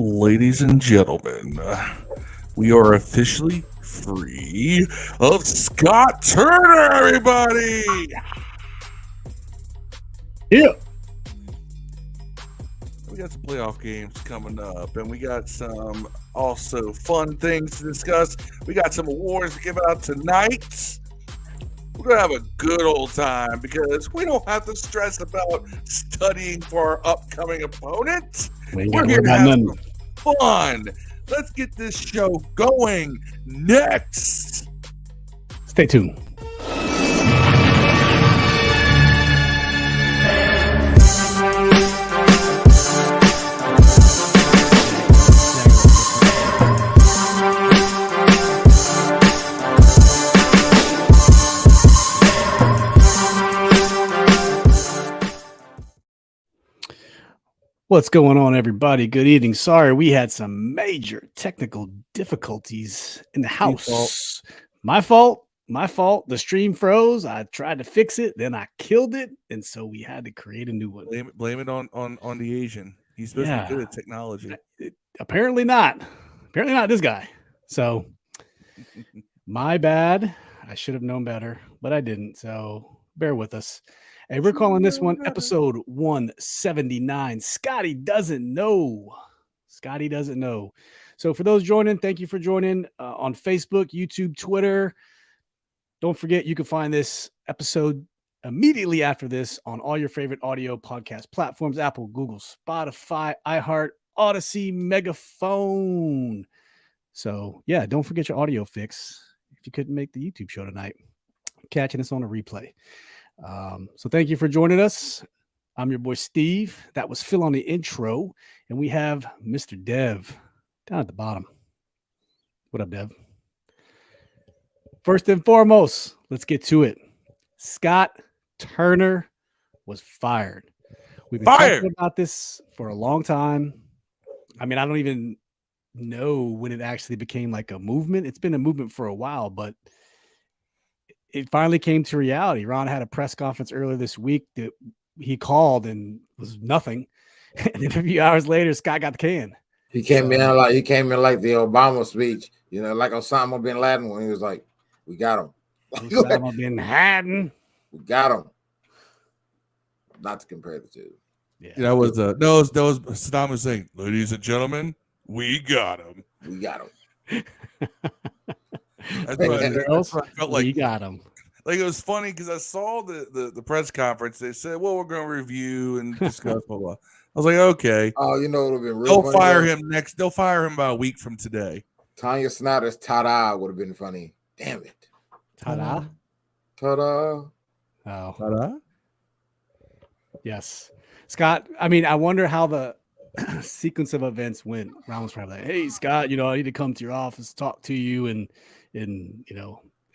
Ladies and gentlemen, we are officially free of Scott Turner, everybody! Yeah. We got some playoff games coming up, and we got some also fun things to discuss. We got some awards to give out tonight. We're going to have a good old time because we don't have to stress about studying for our upcoming opponent. We're here to have some fun. Let's get this show going next. Stay tuned. What's going on, everybody? Good evening. Sorry, we had some major technical difficulties in the house. My fault. The stream froze. I tried to fix it, then I killed it, and so we had to create a new one. Blame it on the Asian. He's supposed to be good at technology. Apparently not. Apparently not this guy. So my bad. I should have known better, but I didn't. So bear with us. Hey, we're calling this one episode 179. Scotty doesn't know. So for those joining, thank you for joining on Facebook, YouTube, Twitter. Don't forget, you can find this episode immediately after this on all your favorite audio podcast platforms: Apple, Google, Spotify, iHeart, Odyssey, Megaphone. So yeah, don't forget your audio fix if you couldn't make the YouTube show tonight. Catching us on a replay. So thank you for joining us. I'm your boy Steve. That was Phil on the intro, and we have Mr. Dev down at the bottom. What up, Dev? First and foremost, let's get to it. Scott Turner was fired. We've been talking about this for a long time. I mean, I don't even know when it actually became like a movement. It's been a movement for a while, but it finally came to reality. Ron had a press conference earlier this week that he called and was nothing. And then a few hours later, Scott got the can. He came in like the Obama speech, like Osama bin Laden when he was like, "We got him." Osama bin Laden. We got him. Not to compare the two. Yeah, that was Saddam Hussein. Ladies and gentlemen, we got him. We got him. That's what I felt like. We got him. Like, it was funny because I saw the press conference. They said, "Well, we're going to review and discuss blah blah." I was like, "Okay." Oh, it would have been real. They'll fire him next. They'll fire him about a week from today. Tanya Snyder's "ta-da" would have been funny. Damn it! Ta-da. Ta-da. Oh, Ta-da. Yes, Scott. I mean, I wonder how the sequence of events went. Ron was probably like, "Hey, Scott, I need to come to your office, talk to you, and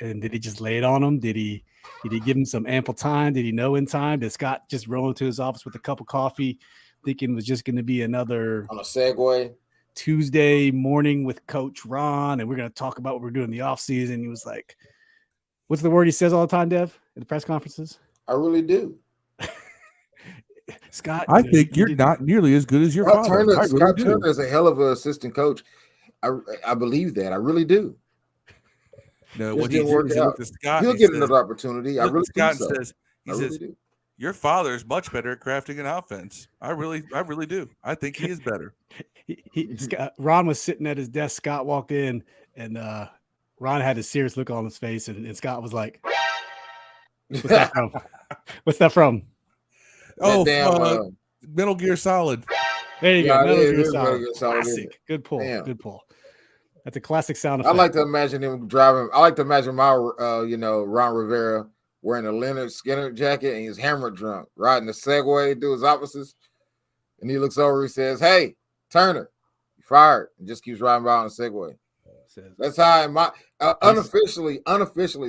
did he just lay it on him? Did he give him some ample time? Did he know in time? Did Scott just roll into his office with a cup of coffee, thinking it was just going to be another on a segue Tuesday morning with Coach Ron, and we're going to talk about what we're doing in the offseason? He was like, what's the word he says all the time, Dev, at the press conferences? I really do. Scott, I think you're not nearly as good as your father. Scott Turner is a hell of an assistant coach. I believe that. I really do. No, what he did to Scott, he'll get another opportunity. I really Scott do. Says, he says, your father is much better at crafting an offense. I really do. I think he is better. Ron was sitting at his desk. Scott walked in, and Ron had a serious look on his face, and Scott was like, "What's that from? What's that from?" Oh, Metal Gear Solid. There you go. Metal Gear Solid. Classic. Good pull. Damn. Good pull. That's a classic sound effect. I like to imagine him driving. I like to imagine my, Ron Rivera wearing a Leonard Skinner jacket and he's hammer drunk, riding the Segway, do his offices, and he looks over. He says, "Hey, Turner, you fired," and just keeps riding by on a Segway. That's how unofficially.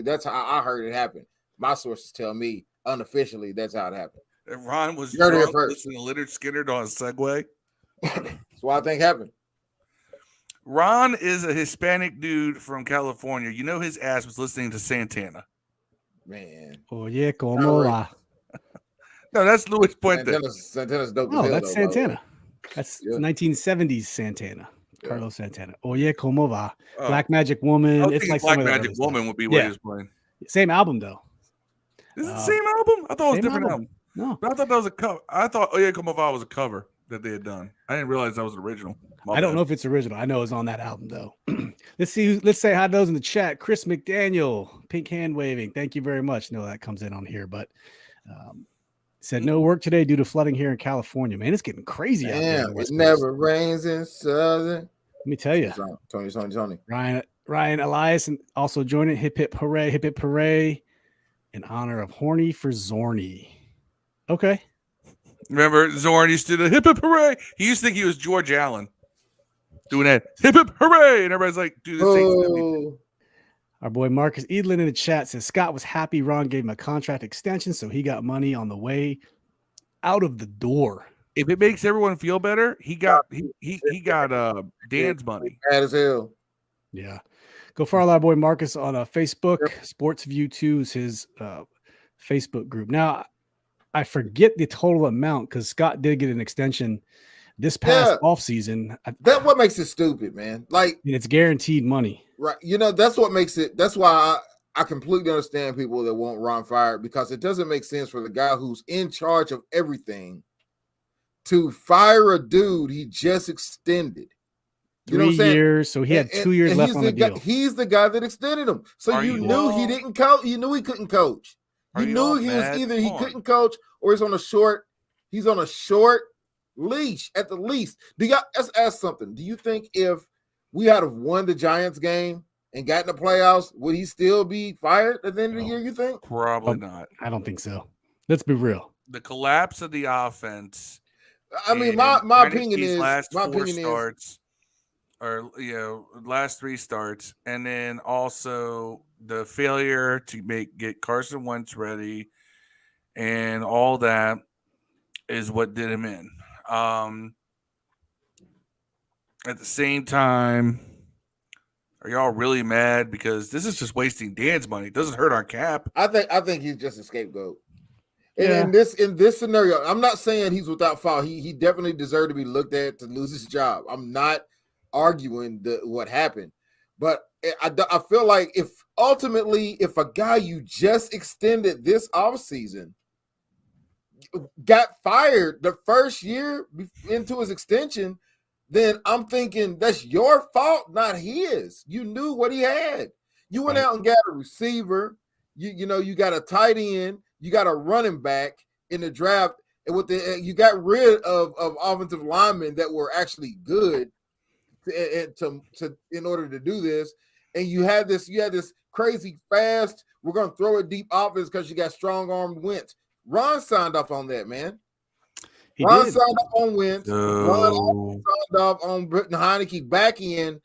That's how I heard it happen. My sources tell me unofficially that's how it happened. And Ron was drunk listening to Leonard Skinner on a Segway. That's what I think happened. Ron is a Hispanic dude from California. His ass was listening to Santana. Man. Oye, como va? No, that's Luis Puente. Santana's dope. No, that's Santana. That's Yeah. 1970s Santana. Yeah. Carlos Santana. Oye, como va? Oh. Black Magic Woman. I was It's thinking like Black some of that Magic other stuff. Woman would be what he was playing. Same album though. Is it the same album? I thought it was a Same different album. No, But I thought that was a cover. I thought Oye Como Va was a cover that they had done. I didn't realize that was the original. I don't know if it's original. I know it's on that album though. Let's say hi to those in the chat. Chris McDaniel, pink hand waving. Thank you very much. No, that comes in on here, but said no work today due to flooding here in California. Man, it's getting crazy out there. It never rains in Southern. Let me tell you, Tony. Ryan Elias, and also joining hip hip hooray in honor of Horny for Zorny. Okay. Remember Zorn used to do the hip hip hooray. He used to think he was George Allen doing that hip hip hooray, and everybody's like, "Do the same." Our boy Marcus Edlin in the chat says Scott was happy Ron gave him a contract extension, so he got money on the way out of the door. If it makes everyone feel better, he got Dan's money. Bad as hell. Yeah. Go follow our boy Marcus on Facebook. Yep. Sports View 2 is his Facebook group. Now, I forget the total amount because Scott did get an extension this past offseason. That's what makes it stupid, man. Like, and it's guaranteed money. Right. You know, that's what makes it. That's why I completely understand people that want Ron fired, because it doesn't make sense for the guy who's in charge of everything to fire a dude he just extended. You know what I'm saying? 3 years, so he had 2 years left on the deal. He's the guy that extended him. So you knew he didn't coach. You knew he couldn't coach. You knew he was either he couldn't coach or he's on a short leash at the least. Let's ask something. Do you think if we had won the Giants game and got in the playoffs, would he still be fired at the end of the year, you think? Probably not. I don't think so. Let's be real. The collapse of the offense. I mean, my opinion is last 3 starts, and then also the failure to get Carson Wentz ready, and all that is what did him in. At the same time, are y'all really mad because this is just wasting Dan's money? It doesn't hurt our cap. I think he's just a scapegoat. And in this scenario, I'm not saying he's without fault. He definitely deserved to be looked at to lose his job. I'm not arguing what happened, but I feel like if a guy you just extended this offseason got fired the first year into his extension, then I'm thinking that's your fault, not his. You knew what he had. You went out and got a receiver. You got a tight end. You got a running back in the draft, and you got rid of offensive linemen that were actually good in order to do this. And you had this crazy fast, we're going to throw it deep offense because you got strong-armed Wentz. Ron signed off on that, man. Ron signed off on Wentz. Ron signed off on putting Heineke back in,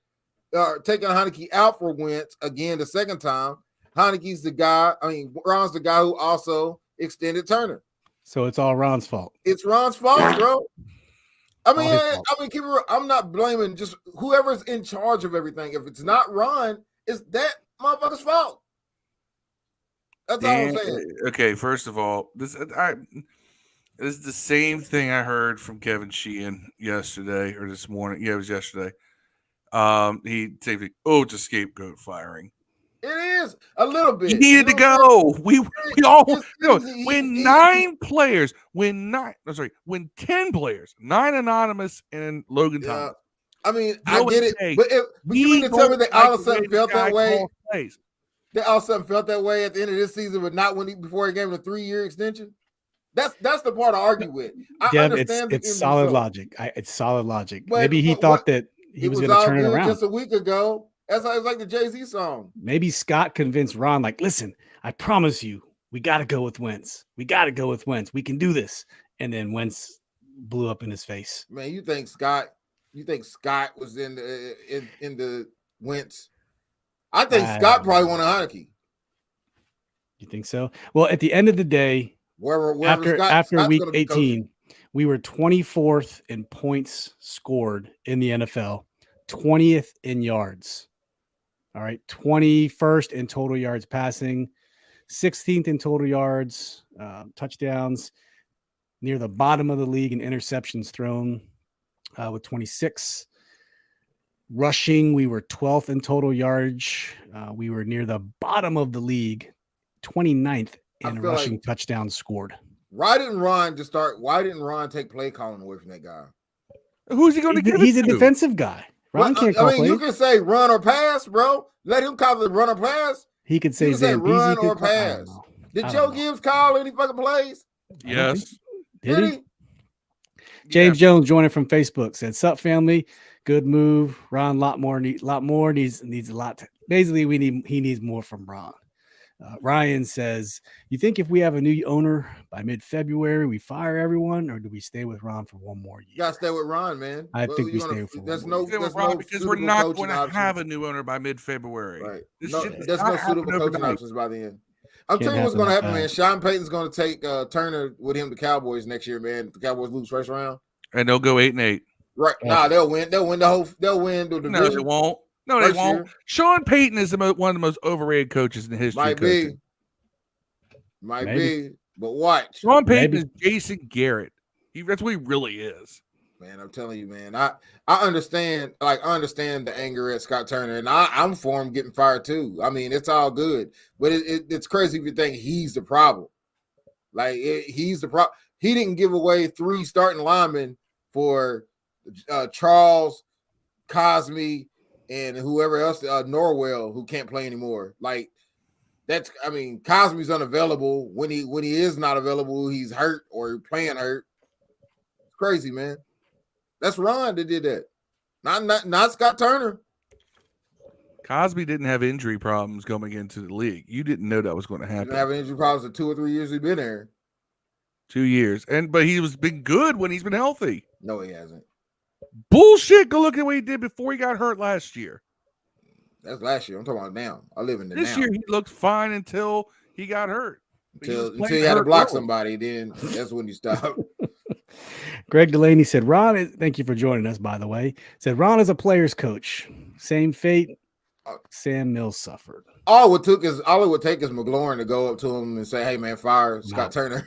taking Heineke out for Wentz again the second time. Heineke's the guy. I mean, Ron's the guy who also extended Turner. So it's all Ron's fault. It's Ron's fault, bro. I mean, keep it real. I'm not blaming just whoever's in charge of everything. If it's not Ron, it's that motherfucker's fault. That's all I'm saying. Okay, first of all, this is the same thing I heard from Kevin Sheehan yesterday or this morning. Yeah, it was yesterday. He said, it's a scapegoat firing. It is a little bit. He needed to go. We all when 10 players, 9 anonymous and Logan Thomas. I mean, I get it, but you mean to tell me they all of a sudden felt that way? They all of a sudden felt that way at the end of this season, but not before he gave him a 3-year extension. That's the part I argue with. I understand it's solid logic. It's solid logic. But, maybe he thought that he was going to turn it around just a week ago. That's how it's like the Jay-Z song. Maybe Scott convinced Ron, like, listen, I promise you, we got to go with Wentz. We can do this. And then Wentz blew up in his face. Man, you think Scott was in the Wentz? I think Scott probably wanted Heineke. You think so? Well, at the end of the day, after week 18, we were 24th in points scored in the NFL, 20th in yards. All right, 21st in total yards passing, 16th in total yards, touchdowns, near the bottom of the league in interceptions thrown. with 26. Rushing, we were 12th in total yardage. We were near the bottom of the league, 29th in rushing touchdowns scored. Why didn't Ron take play calling away from that guy? Who's he going to give He's it a to? defensive guy. Ron can't call plays. You can say run or pass, bro. Let him call it run or pass. He could say run or pass. Did Joe Gibbs call any fucking plays? Yes. Did he? James Jones joining from Facebook said, "Sup, family? Good move. Ron, lot more needs a lot. Basically, he needs more from Ron." Ryan says, "You think if we have a new owner by mid-February, we fire everyone, or do we stay with Ron for one more year?" You gotta stay with Ron, man. I think we stay for there's one no Ron because we're not going to options. have a new owner by mid-February. Right. There's no suitable coaching options by the end. I'm telling you what's going to happen, man. Sean Payton's going to take Turner with him to Cowboys next year, man. The Cowboys lose first round, and they'll go 8-8. Right? Nah, they'll win. They'll win the division. No, they won't. No, they won't. Sean Payton is one of the most overrated coaches in history. Might be, but watch. Sean Payton is Jason Garrett. That's what he really is. Man, I'm telling you, man. I understand. I understand the anger at Scott Turner, and I'm for him getting fired too. I mean, it's all good, but it's crazy if you think he's the problem. He's the problem. He didn't give away 3 starting linemen for Charles, Cosme, and whoever else, Norwell, who can't play anymore. Cosme's unavailable. When he is not available, he's hurt or playing hurt. It's crazy, man. That's Ron that did that. Not Scott Turner. Cosby didn't have injury problems going into the league. You didn't know that was going to happen. He didn't have injury problems in 2 or 3 years he's been there. 2 years. But he was been good when he's been healthy. No, he hasn't. Bullshit. Go look at what he did before he got hurt last year. That's last year. I'm talking about now. I live in the This now. year he looked fine until he got hurt. Until he had to block somebody, then that's when you stop. Greg Delaney said, "Ron, thank you for joining us, by the way. Said Ron is a player's coach. Same fate Sam Mills suffered. All it would take is McLaurin to go up to him and say, "Hey, man, fire Scott Turner."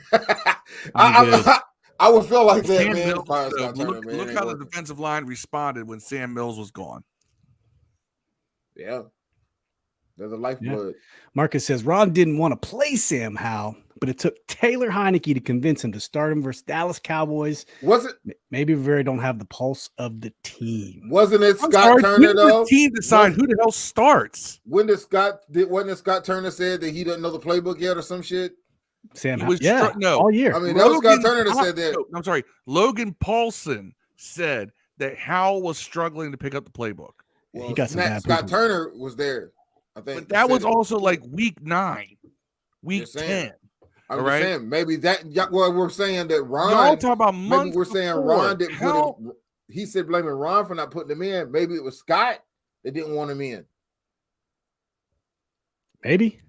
I would feel like that, Sam man. Mills, Fire Scott Turner, man. Look how the defensive line responded when Sam Mills was gone. Yeah. There's a lifeblood. Yeah. Marcus says Ron didn't want to play Sam Howell, but it took Taylor Heineke to convince him to start him versus Dallas Cowboys. Was it? Maybe Rivera don't have the pulse of the team. Wasn't it Scott Turner though? The team decide who the hell starts. Wasn't it Scott Turner said that he doesn't know the playbook yet or some shit? Sam Howell, all year. I mean, that was Scott Turner that said that. No, I'm sorry. Logan Paulson said that Howell was struggling to pick up the playbook. Well, he got Scott Turner was there. I think, but that was also like week 9, week 10. I'm just saying, maybe that. Well, we're saying that Ron. Y'all talk about months. Maybe we're saying Ron didn't put him. He said blaming Ron for not putting him in. Maybe it was Scott that didn't want him in. Maybe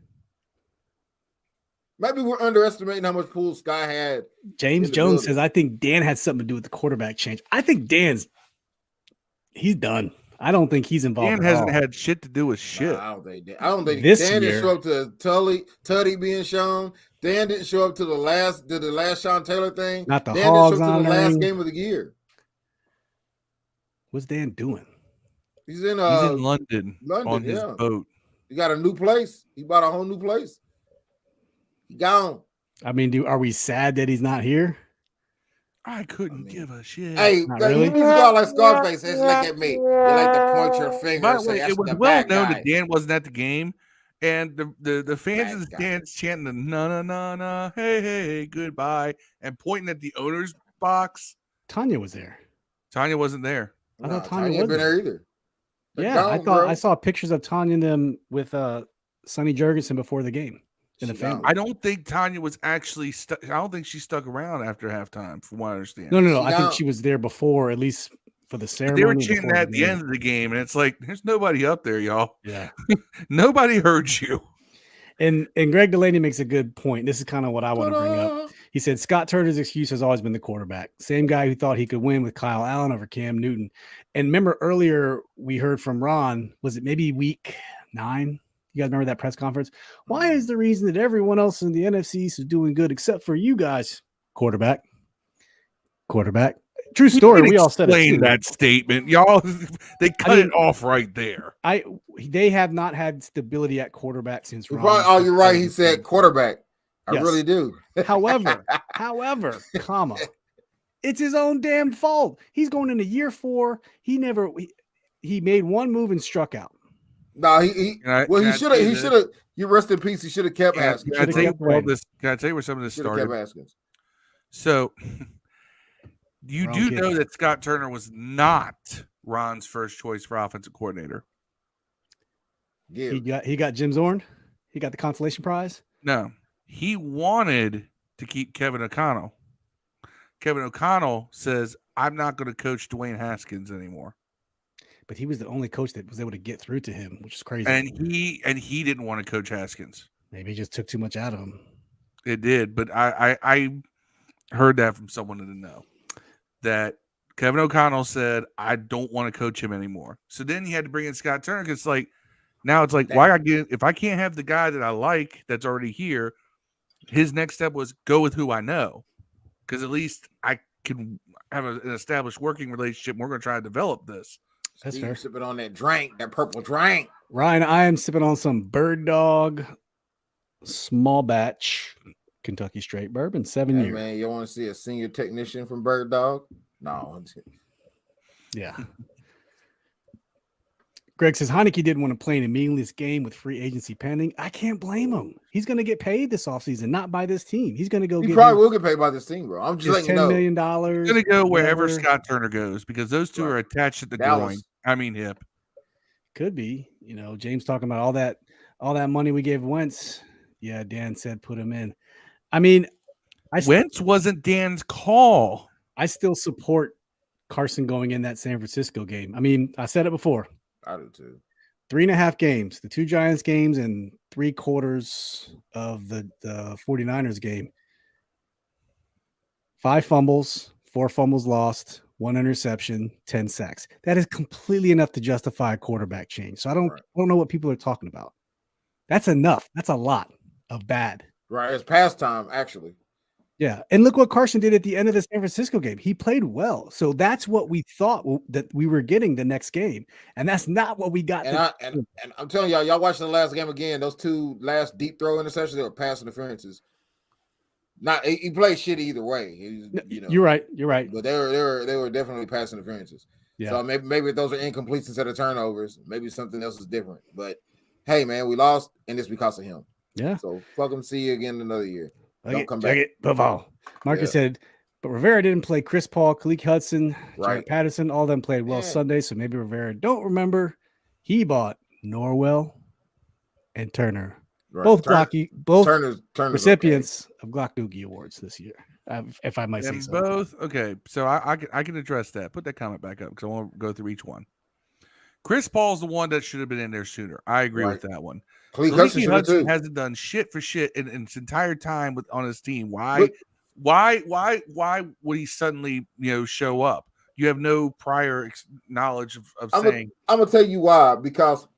we're underestimating how much pull Scott had. James Jones says, "I think Dan had something to do with the quarterback change." I think he's done. I don't think he's involved. Dan hasn't had shit to do with shit. Nah, I don't think Dan didn't show up to Tutty being shown. Dan didn't show up to the last Sean Taylor thing. Not the Dan hogs didn't show up on to the last game of the year. What's Dan doing? He's in London on his boat. He got a new place. He bought a whole new place. He gone. I mean, are we sad that he's not here? I couldn't give a shit. Hey, you need to go like Scarface. Just look at me. You like to point your finger. By the way, it was well known that Dan wasn't at the game, and the fans in the stands chanting the na, hey, goodbye, and pointing at the owner's box. Tanya was there. Tanya wasn't there. I thought Tanya wasn't been there either. Yeah, I saw pictures of Tanya and them with Sonny Jurgensen before the game. In the family. I don't think Tanya was actually stuck. I don't think she stuck around after halftime, from what I understand. No. I think she was there before, at least for the ceremony. They were chanting that at the end of the game, and it's like, there's nobody up there, y'all. Yeah. Nobody heard you. And Greg Delaney makes a good point. This is kind of what I want to bring up. He said Scott Turner's excuse has always been the quarterback. Same guy who thought he could win with Kyle Allen over Cam Newton. And remember earlier we heard from Ron, was it maybe week 9? You guys remember that press conference? Why is the reason that everyone else in the NFC East is doing good except for you guys? Quarterback. True story. We all said it explain too. that statement, y'all. They cut it off right there. They have not had stability at quarterback since Ron. Oh, you're right. He said quarterback. I really do. However, comma, it's his own damn fault. He's going into year 4. He made one move and struck out. No, he should have. You rest in peace. He should have kept asking. Can I tell you where some of this started? So you do know that Scott Turner was not Ron's first choice for offensive coordinator. Yeah. He got Jim Zorn. He got the consolation prize. No, he wanted to keep Kevin O'Connell. Kevin O'Connell says, "I'm not going to coach Dwayne Haskins anymore." But he was the only coach that was able to get through to him, which is crazy. And he didn't want to coach Haskins. Maybe he just took too much out of him. It did, but I heard that from someone in the know that Kevin O'Connell said, "I don't want to coach him anymore." So then he had to bring in Scott Turner because now it's like, why if I can't have the guy that I like that's already here, his next step was go with who I know, because at least I can have an established working relationship. And we're going to try to develop this. That's fair. Sipping on that purple drink. Ryan, I am sipping on some Bird Dog small batch Kentucky straight bourbon, 7 years. Man, you want to see a senior technician from Bird Dog? No. Yeah. Greg says Heineke didn't want to play in a meaningless game with free agency pending. I can't blame him. He's going to get paid this offseason, not by this team. He's going to go. He probably will get paid by this team, bro. I'm just letting you know. $10 million. He's going to go wherever Scott Turner goes because those two are attached at the groin. I mean, hip. Could be. James talking about all that money we gave Wentz. Yeah, Dan said put him in. I mean, Wentz wasn't Dan's call. I still support Carson going in that San Francisco game. I mean, I said it before. I do too. 3.5 games, the 2 Giants games and 3/4 of the 49ers game. 5 fumbles, 4 fumbles lost, 1 interception, 10 sacks. That is completely enough to justify a quarterback change. So I don't know what people are talking about. That's enough. That's a lot of bad. Right. It's pastime, actually. Yeah. And look what Carson did at the end of the San Francisco game. He played well. So that's what we thought that we were getting the next game. And that's not what we got. And I'm telling y'all watching the last game again, those 2 last deep throw interceptions, they were pass interferences. He played shit either way. You're right. But they were definitely pass interferences. Yeah. So maybe those are incompletes instead of turnovers. Maybe something else is different. But hey, man, we lost, and it's because of him. Yeah. So fuck him. See you again in another year. Don't come back. Marcus said, but Rivera didn't play Chris Paul, Khaleke Hudson, Jared Patterson. All of them played well Sunday, so maybe Rivera don't remember. He bought Norwell and Turner. Right. Both Turner's recipients of Glock Doogie Awards this year, if I might say so. Both? Okay, so I can address that. Put that comment back up because I want to go through each one. Chris Paul's the one that should have been in there sooner. I agree with that one. Khaleke Hudson hasn't done shit for shit in his entire time on his team. Why would he suddenly show up? You have no prior knowledge of saying. I'm gonna tell you why. Because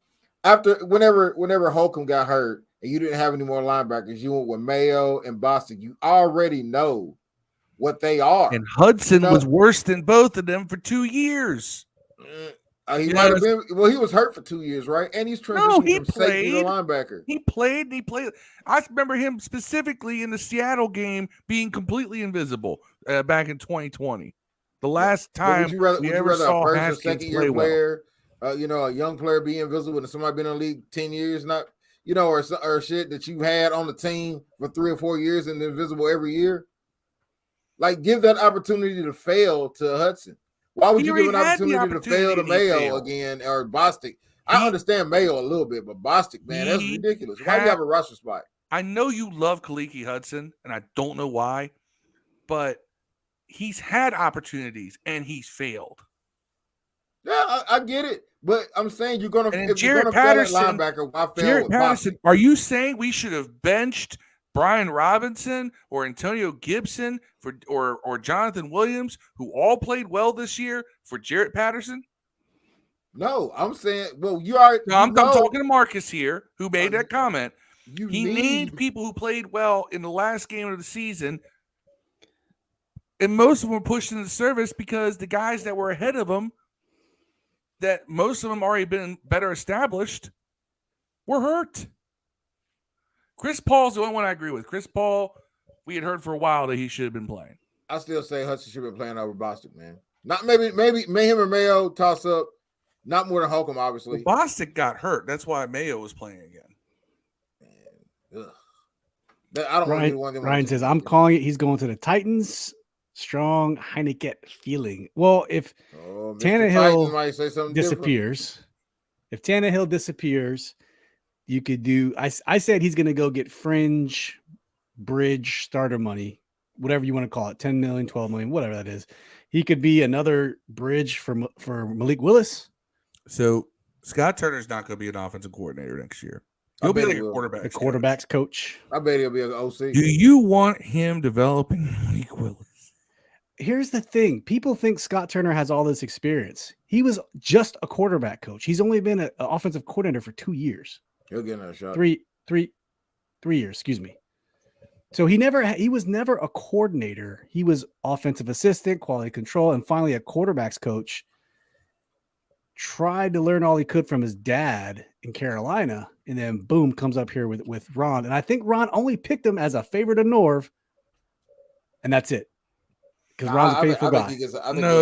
whenever Holcomb got hurt and you didn't have any more linebackers, you went with Mayo and Bostic. You already know what they are. And Hudson was worse than both of them for 2 years. He might have been. Well, he was hurt for 2 years, right? And he's transitioning from safety to linebacker. He played. I remember him specifically in the Seattle game being completely invisible back in 2020. The last time we ever saw a first or second year player, a young player be invisible and somebody been in the league 10 years, not or shit that you had on the team for 3 or 4 years and invisible every year. Like, give that opportunity to fail to Hudson. Why would you give an opportunity to fail to Mayo again or Bostic? I understand Mayo a little bit, but Bostic, man, that's ridiculous. Why do you have a roster spot? I know you love Khaleke Hudson, and I don't know why, but he's had opportunities and he's failed. Yeah, I get it, but I'm saying you're gonna. And Jared Patterson, are you saying we should have benched Brian Robinson or Antonio Gibson or Jonathan Williams, who all played well this year, for Jarrett Patterson? No, I'm saying, well, I'm talking to Marcus here, who made that comment. He named people who played well in the last game of the season. And most of them were pushed into service because the guys that were ahead of them, that most of them already been better established, were hurt. Chris Paul's the only one I agree with. Chris Paul, we had heard for a while that he should have been playing. I still say Hudson should have been playing over Bostic, man. Not maybe him and Mayo toss up. Not more than Holcomb, obviously. Well, Bostic got hurt. That's why Mayo was playing again. Man, I don't want to be one of them. Ryan says, I'm calling it. He's going to the Titans. Strong Heineken feeling. Well, if Tannehill disappears, if Tannehill disappears, you could do. I said he's going to go get fringe, bridge, starter money, whatever you want to call it, 10 million, 12 million, whatever that is. He could be another bridge for Malik Willis. So Scott Turner's not going to be an offensive coordinator next year. He'll be like a quarterback's coach. I bet he'll be an OC. Do you want him developing Malik Willis? Here's the thing. People think Scott Turner has all this experience. He was just a quarterback coach. He's only been an offensive coordinator for 2 years. He'll get another shot. Three years, excuse me. So he was never a coordinator. He was offensive assistant, quality control, and finally a quarterback's coach. Tried to learn all he could from his dad in Carolina, and then boom, comes up here with Ron. And I think Ron only picked him as a favorite of Norv, and that's it. Because Ron's a faithful guy.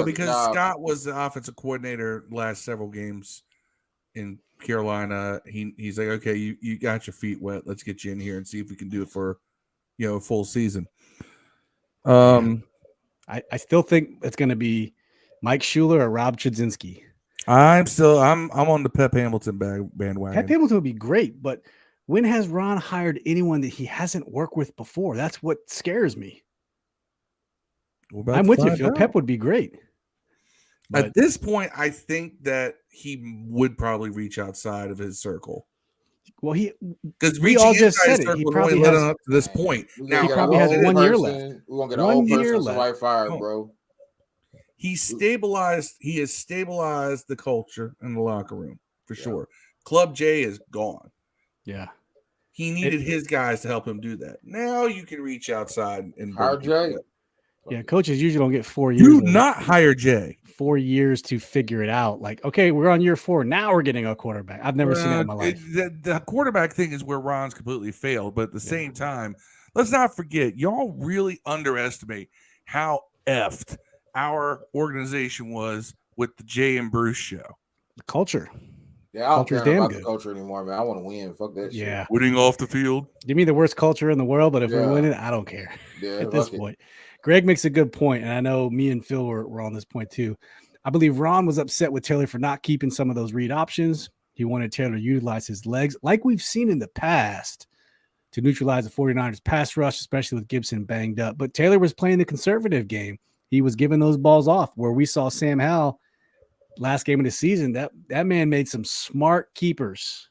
Because Scott was the offensive coordinator last several games in Carolina. He's like, okay, you got your feet wet. Let's get you in here and see if we can do it for a full season. I still think it's going to be Mike Schuler or Rob Chudzinski. I'm on the Pep Hamilton bandwagon. Pep Hamilton would be great, but when has Ron hired anyone that he hasn't worked with before? That's what scares me. I'm with you, Phil. Pep would be great. At this point, I think that he would probably reach outside of his circle. Well, because reaching inside his circle would only let him up to this point. Now he probably has 1 year left. We're gonna get a whole person somebody fired, bro. He has stabilized the culture in the locker room for sure. Club J is gone. Yeah. He needed his guys to help him do that. Now you can reach outside and hire Jay. Yeah, coaches usually don't get 4 years. Do not hire Jay. 4 years to figure it out. Like, okay, we're on year 4. Now we're getting a quarterback. I've never seen that in my life. The quarterback thing is where Ron's completely failed. But at the same time, let's not forget, y'all really underestimate how effed our organization was with the Jay and Bruce show. The culture. Yeah, I don't care about the culture anymore, man. I want to win. Fuck that shit. Yeah. Winning off the field. Give me the worst culture in the world, but if we're winning, I don't care at this point. Greg makes a good point, and I know me and Phil were on this point too. I believe Ron was upset with Taylor for not keeping some of those read options. He wanted Taylor to utilize his legs, like we've seen in the past, to neutralize the 49ers pass rush, especially with Gibson banged up. But Taylor was playing the conservative game. He was giving those balls off, where we saw Sam Howell last game of the season. That man made some smart keepers,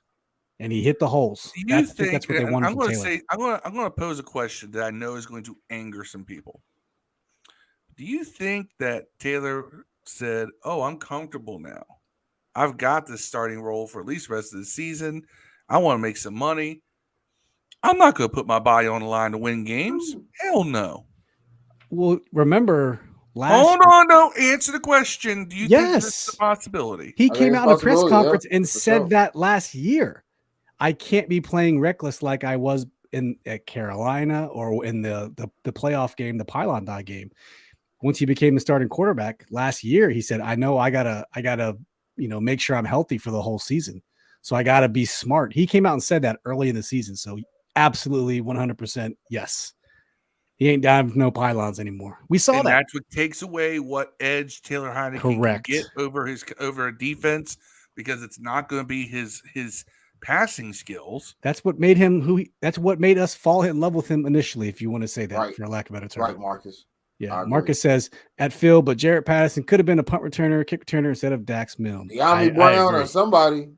and he hit the holes. I think that's what they wanted from Taylor. I'm going to pose a question that I know is going to anger some people. Do you think that Taylor said, "Oh, I'm comfortable now. I've got this starting role for at least the rest of the season. I want to make some money. I'm not going to put my body on the line to win games." Hell no. Well, remember Hold on, no. Answer the question. Do you think this is a possibility? He came out in a press conference and said that last year. I can't be playing reckless like I was at Carolina or in the playoff game, the Pylon Die game. Once he became the starting quarterback last year, he said, I know I gotta, make sure I'm healthy for the whole season. So I gotta be smart. He came out and said that early in the season. So absolutely 100% yes. He ain't down with no pylons anymore. We saw that. That's what takes away what edge Taylor Heineke can get over a defense, because it's not going to be his passing skills. That's what made him that's what made us fall in love with him initially, if you want to say that, for lack of a better term. Right, Marcus. Yeah, Marcus says at Phil, but Jarrett Patterson could have been a punt returner, kick returner instead of Dax Milne. Yami Brown or somebody.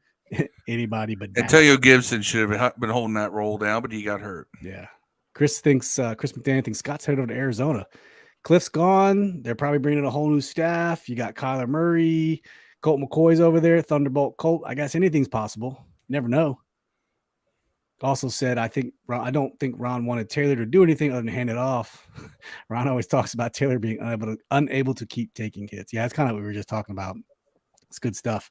Anybody but Dax. Antonio Gibson should have been holding that roll down, but he got hurt. Yeah. Chris McDaniel thinks Scott's headed over to Arizona. Cliff's gone. They're probably bringing in a whole new staff. You got Kyler Murray. Colt McCoy's over there. Thunderbolt Colt. I guess anything's possible. You never know. Also said, I don't think Ron wanted Taylor to do anything other than hand it off. Ron always talks about Taylor being unable to keep taking hits. Yeah, that's kind of what we were just talking about. It's good stuff.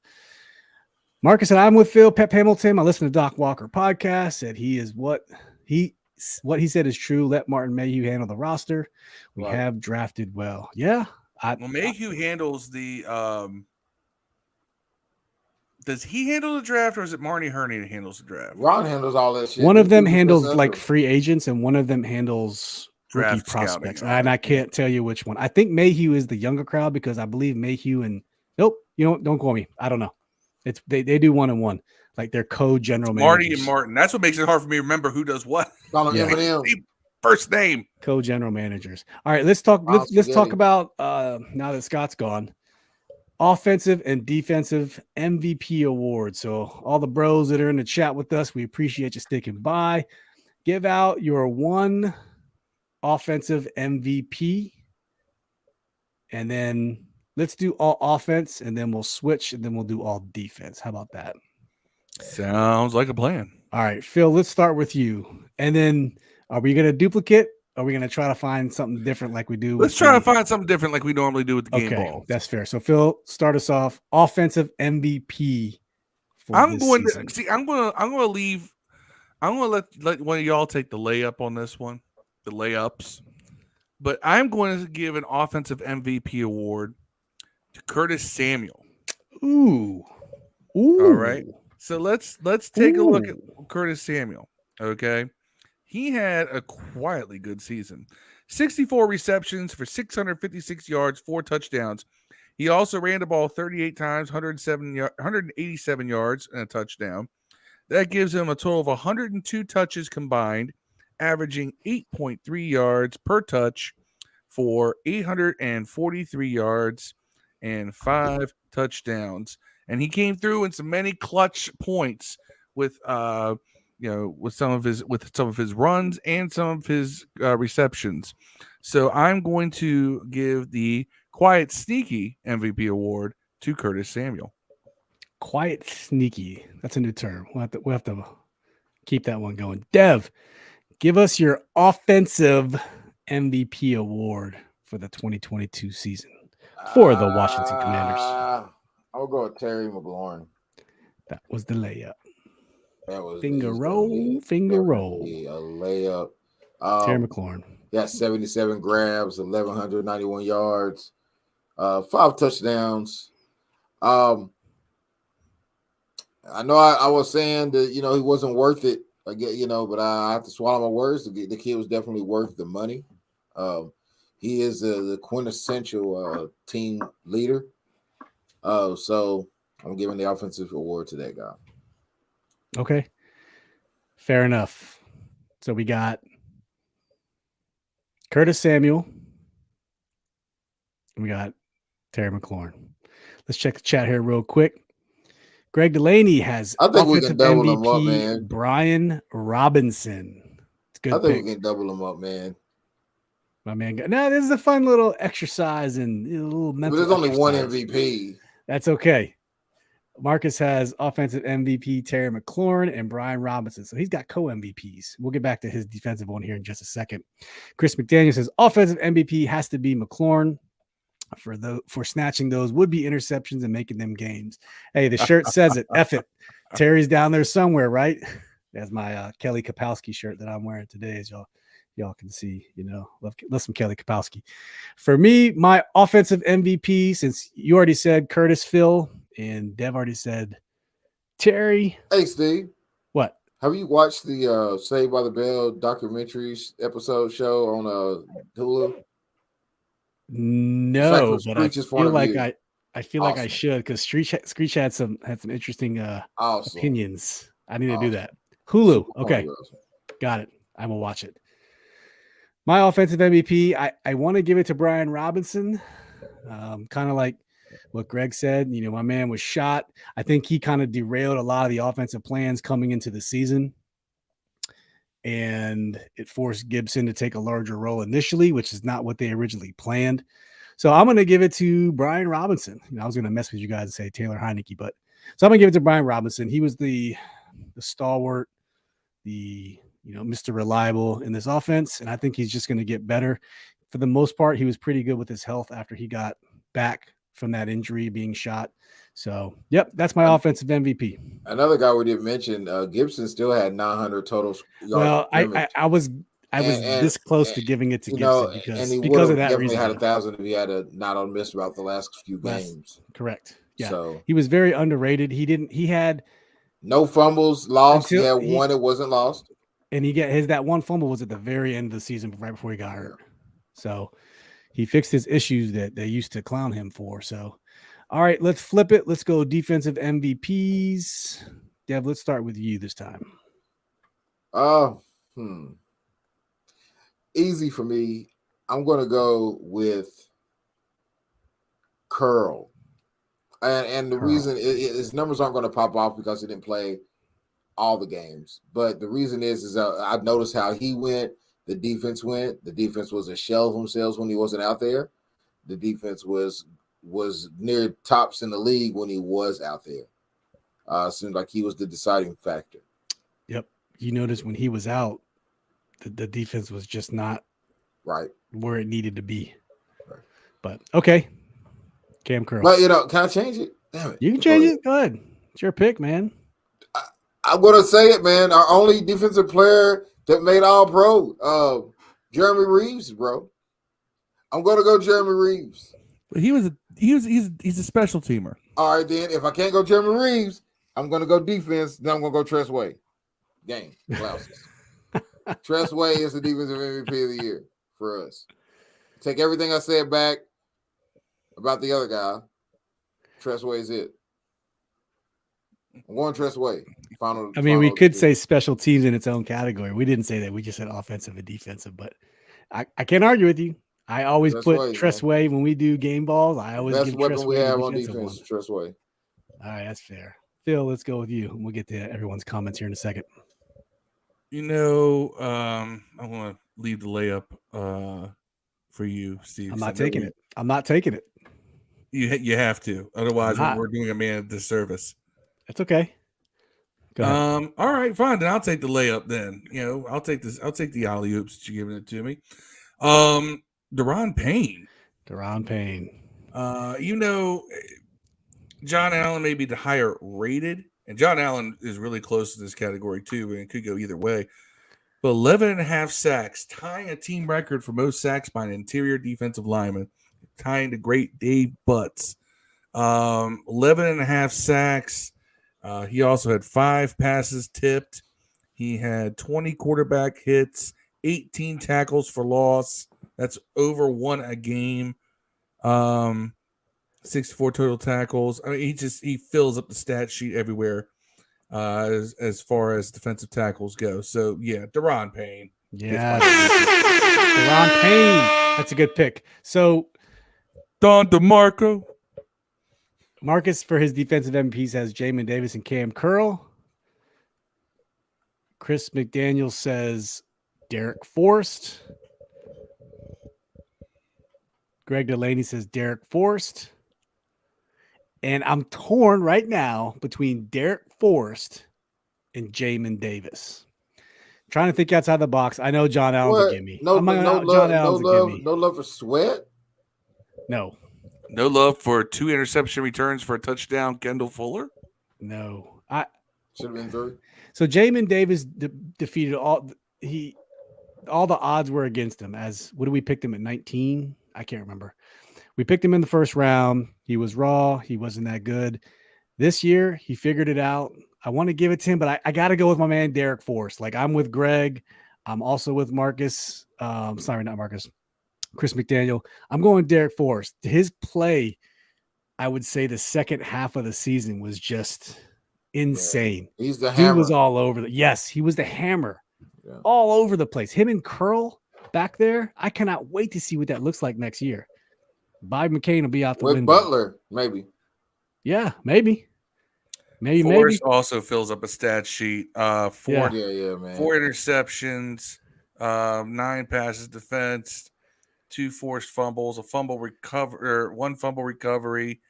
Marcus said, I'm with Phil. Pep Hamilton. I listen to Doc Walker podcast. Said he is what he said is true. Let Martin Mayhew handle the roster. We have drafted well. Yeah. Mayhew handles the does he handle the draft, or is it Marty Herney that handles the draft? Ron handles all that shit. One of them handles like free agents, and one of them handles rookie prospects. And I can't tell you which one. I think Mayhew is the younger crowd because I believe Mayhew and don't call me. I don't know. It's they do 1-on-1, like they're co-general managers. Marty and Martin. That's what makes it hard for me to remember who does what. First name. Co-general managers. All right, let's talk. Let's talk about now that Scott's gone. Offensive and defensive MVP awards. So all the bros that are in the chat with us, we appreciate you sticking by. Give out your one offensive MVP, and then let's do all offense, and then we'll switch, and then we'll do all defense. How about that? Sounds like a plan. All right, Phil, let's start with you. And then are we going to duplicate? Are we going to try to find something different like we do? Let's try to find something different like we normally do with the game ball. That's fair. So, Phil, start us off. Offensive MVP. I'm going to let one of y'all take the layup on this one, the layups. But I'm going to give an offensive MVP award to Curtis Samuel. Ooh. All right. So let's take a look at Curtis Samuel. Okay. He had a quietly good season. 64 receptions for 656 yards, 4 touchdowns. He also ran the ball 38 times, 187 yards, and a touchdown. That gives him a total of 102 touches combined, averaging 8.3 yards per touch for 843 yards and 5 touchdowns. And he came through in some many clutch points with with some of his runs and some of his receptions. So I'm going to give the quiet sneaky MVP award to Curtis Samuel. Quiet sneaky. That's a new term. We'll have to keep that one going. Dev, give us your offensive MVP award for the 2022 season for the Washington Commanders. I'll go with Terry McLaurin. That was the layup. That was finger roll. A layup. Terry McLaurin. Got 77 grabs, 1,191 yards, 5 touchdowns. I know I was saying that he wasn't worth it. I get but I have to swallow my words. The kid was definitely worth the money. He is the quintessential team leader. So I'm giving the offensive award to that guy. Okay. Fair enough. So we got Curtis Samuel. And we got Terry McLaurin. Let's check the chat here real quick. Greg Delaney has I think we can double MVP, him up, man. Brian Robinson. It's good. I think we can double him up, man. My man. Now, this is a fun little exercise and a little mental. But there's only one MVP. That's okay. Marcus has offensive MVP Terry McLaurin and Brian Robinson. So he's got co-MVPs. We'll get back to his defensive one here in just a second. Chris McDaniel says offensive MVP has to be McLaurin for snatching those would-be interceptions and making them games. Hey, the shirt says it. F it. Terry's down there somewhere, right? That's my Kelly Kapowski shirt that I'm wearing today, as y'all can see. Love some Kelly Kapowski. For me, my offensive MVP, since you already said Curtis, Phil, and Dev already said Terry. Hey, Steve. What? Have you watched the Saved by the Bell documentaries episode show on Hulu? No, but I feel like I feel like I should, because Screech had some interesting opinions. I need to do that. Hulu. Okay. Got it. I will watch it. My offensive MVP, I want to give it to Brian Robinson. Kind of like what Greg said, my man was shot. I think he kind of derailed a lot of the offensive plans coming into the season. And it forced Gibson to take a larger role initially, which is not what they originally planned. So I'm going to give it to Brian Robinson. I was going to mess with you guys and say Taylor Heineke, so I'm going to give it to Brian Robinson. He was the stalwart, the Mr. Reliable in this offense, and I think he's just going to get better. For the most part, he was pretty good with his health after he got back from that injury, being shot. So, yep, that's my offensive MVP. Another guy we didn't mention, Gibson still had 900 total yards. Well, I was this close to giving it to Gibson because of that definitely reason. Had 1,000 if he had not missed about the last few games. Correct. Yeah. So he was very underrated. He had no fumbles lost. He had one that wasn't lost. And that one fumble was at the very end of the season, right before he got hurt. So he fixed his issues that they used to clown him for. So, all right, let's flip it. Let's go defensive MVPs. Dev, let's start with you this time. Easy for me. I'm going to go with Curl. And the reason his numbers aren't going to pop off because he didn't play all the games. But the reason is I noticed how he went, the defense went. The defense was a shell of themselves when he wasn't out there. The defense was near tops in the league when he was out there. Seemed like he was the deciding factor. Yep. You notice when he was out, the defense was just not right where it needed to be. Right. But okay. Cam Curl. But can I change it? Damn it. You can change it. Go ahead. It's your pick, man. I'm gonna say it, man. Our only defensive player that made all pro, Jeremy Reeves, bro. I'm gonna go Jeremy Reeves. But he's a special teamer. All right, then if I can't go Jeremy Reeves, I'm gonna go defense. Then I'm gonna go Tress Way. Game blouses. Tress Way is the defensive MVP of the year for us. Take everything I said back about the other guy. Tress Way is it. I'm going Tress Way. We could say special teams in its own category. We didn't say that. We just said offensive and defensive. But I can't argue with you. I always put Tress Way when we do game balls. I always best give weapon Tress we Way have on defense. Tress Way. All right, that's fair. Phil, let's go with you. We'll get to everyone's comments here in a second. I want to leave the layup for you, Steve. I'm not taking it. I'm not taking it. You have to. Otherwise, we're doing a man a disservice. That's okay. Go ahead. All right, fine. Then I'll take the layup. Then I'll take this. I'll take the alley oops that you're giving it to me. Deron Payne. John Allen may be the higher rated, and John Allen is really close to this category too, and it could go either way. But 11.5 sacks, tying a team record for most sacks by an interior defensive lineman, tying the great Dave Butts. 11.5 sacks. He also had 5 passes tipped. He had 20 quarterback hits, 18 tackles for loss. That's over 1 a game. 64 total tackles. I mean, he fills up the stat sheet everywhere as far as defensive tackles go. So yeah, Deron Payne. Yeah, Deron Payne. That's a good pick. So Don DeMarco. Marcus for his defensive MVPs has Jamin Davis and Cam Curl. Chris McDaniel says Derek Forrest. Greg Delaney says Derek Forrest. And I'm torn right now between Derek Forrest and Jamin Davis. Trying to think outside the box. I know John Allen's a gimme. No love for Sweat? No. No love for 2 interception returns for a touchdown, Kendall Fuller? No. Should have been 3. So Jamin Davis defeated all the odds were against him. What did we pick him at 19? I can't remember. We picked him in the first round. He was raw. He wasn't that good. This year, he figured it out. I want to give it to him, but I got to go with my man, Derek Forrest. Like, I'm with Greg. I'm also with Marcus. Sorry, not Marcus. Chris McDaniel. I'm going Derek Forrest. His play, I would say the second half of the season was just insane. Yeah. He's the hammer. He was all over. He was the hammer. Yeah. All over the place. Him and Curl back there. I cannot wait to see what that looks like next year. Bob McCain will be out the window. Butler, maybe. Yeah, maybe. Forrest also fills up a stat sheet. 4 man. 4 interceptions, 9 passes defense, 2 forced fumbles, 1 fumble recovery,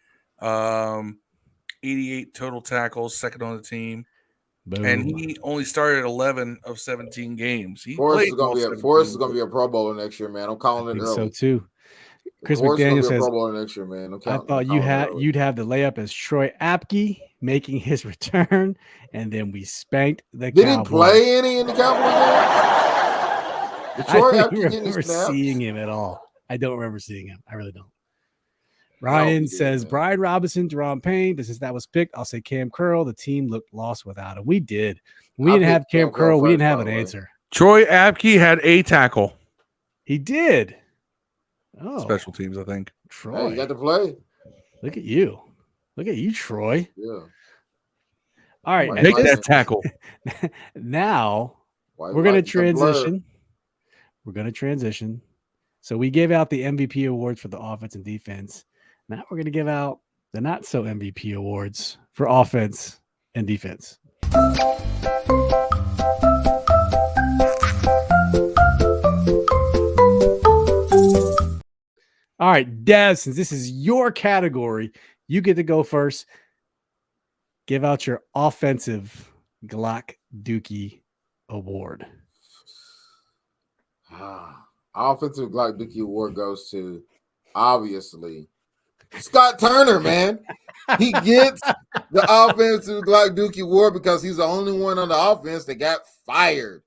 88 total tackles, second on the team. Boom. And he only started 11 of 17 games. He Forrest played is gonna all be 17. a Pro Bowler next year, man. I'm calling I it think early. so too. Chris Forrest is McDaniel gonna be a says, Pro Bowler next year, man. I thought you'd have the layup as Troy Apke making his return, and then we spanked the Did Cowboys. he play any in the Cowboys game? I Troy don't Apke getting remember snaps? seeing him at all. I don't remember seeing him. I really don't. No, Ryan he did, says man. Brian Robinson, Deron Payne. Since that was picked, I'll say Cam Curl. The team looked lost without him. We did. We I didn't have picked Cam Cam Curl Curl. We didn't first, have by an the way. answer. Troy Apke had a tackle. He did. Oh, Special teams, I think. Troy. Hey, you got to play. Look at you. Look at you, Troy. Yeah. All right. Mike at Make this- that tackle. Now White we're going to Mike, you got blurred. transition. We're going to transition. So we gave out the MVP awards for the offense and defense. Now we're going to give out the not so MVP awards for offense and defense. All right, Dev, since this is your category, you get to go first. Give out your offensive Glock Dookie award. Offensive Glock Dookie Award goes to, obviously, Scott Turner, man. He gets the offensive Glock Dookie Award because he's the only one on the offense that got fired.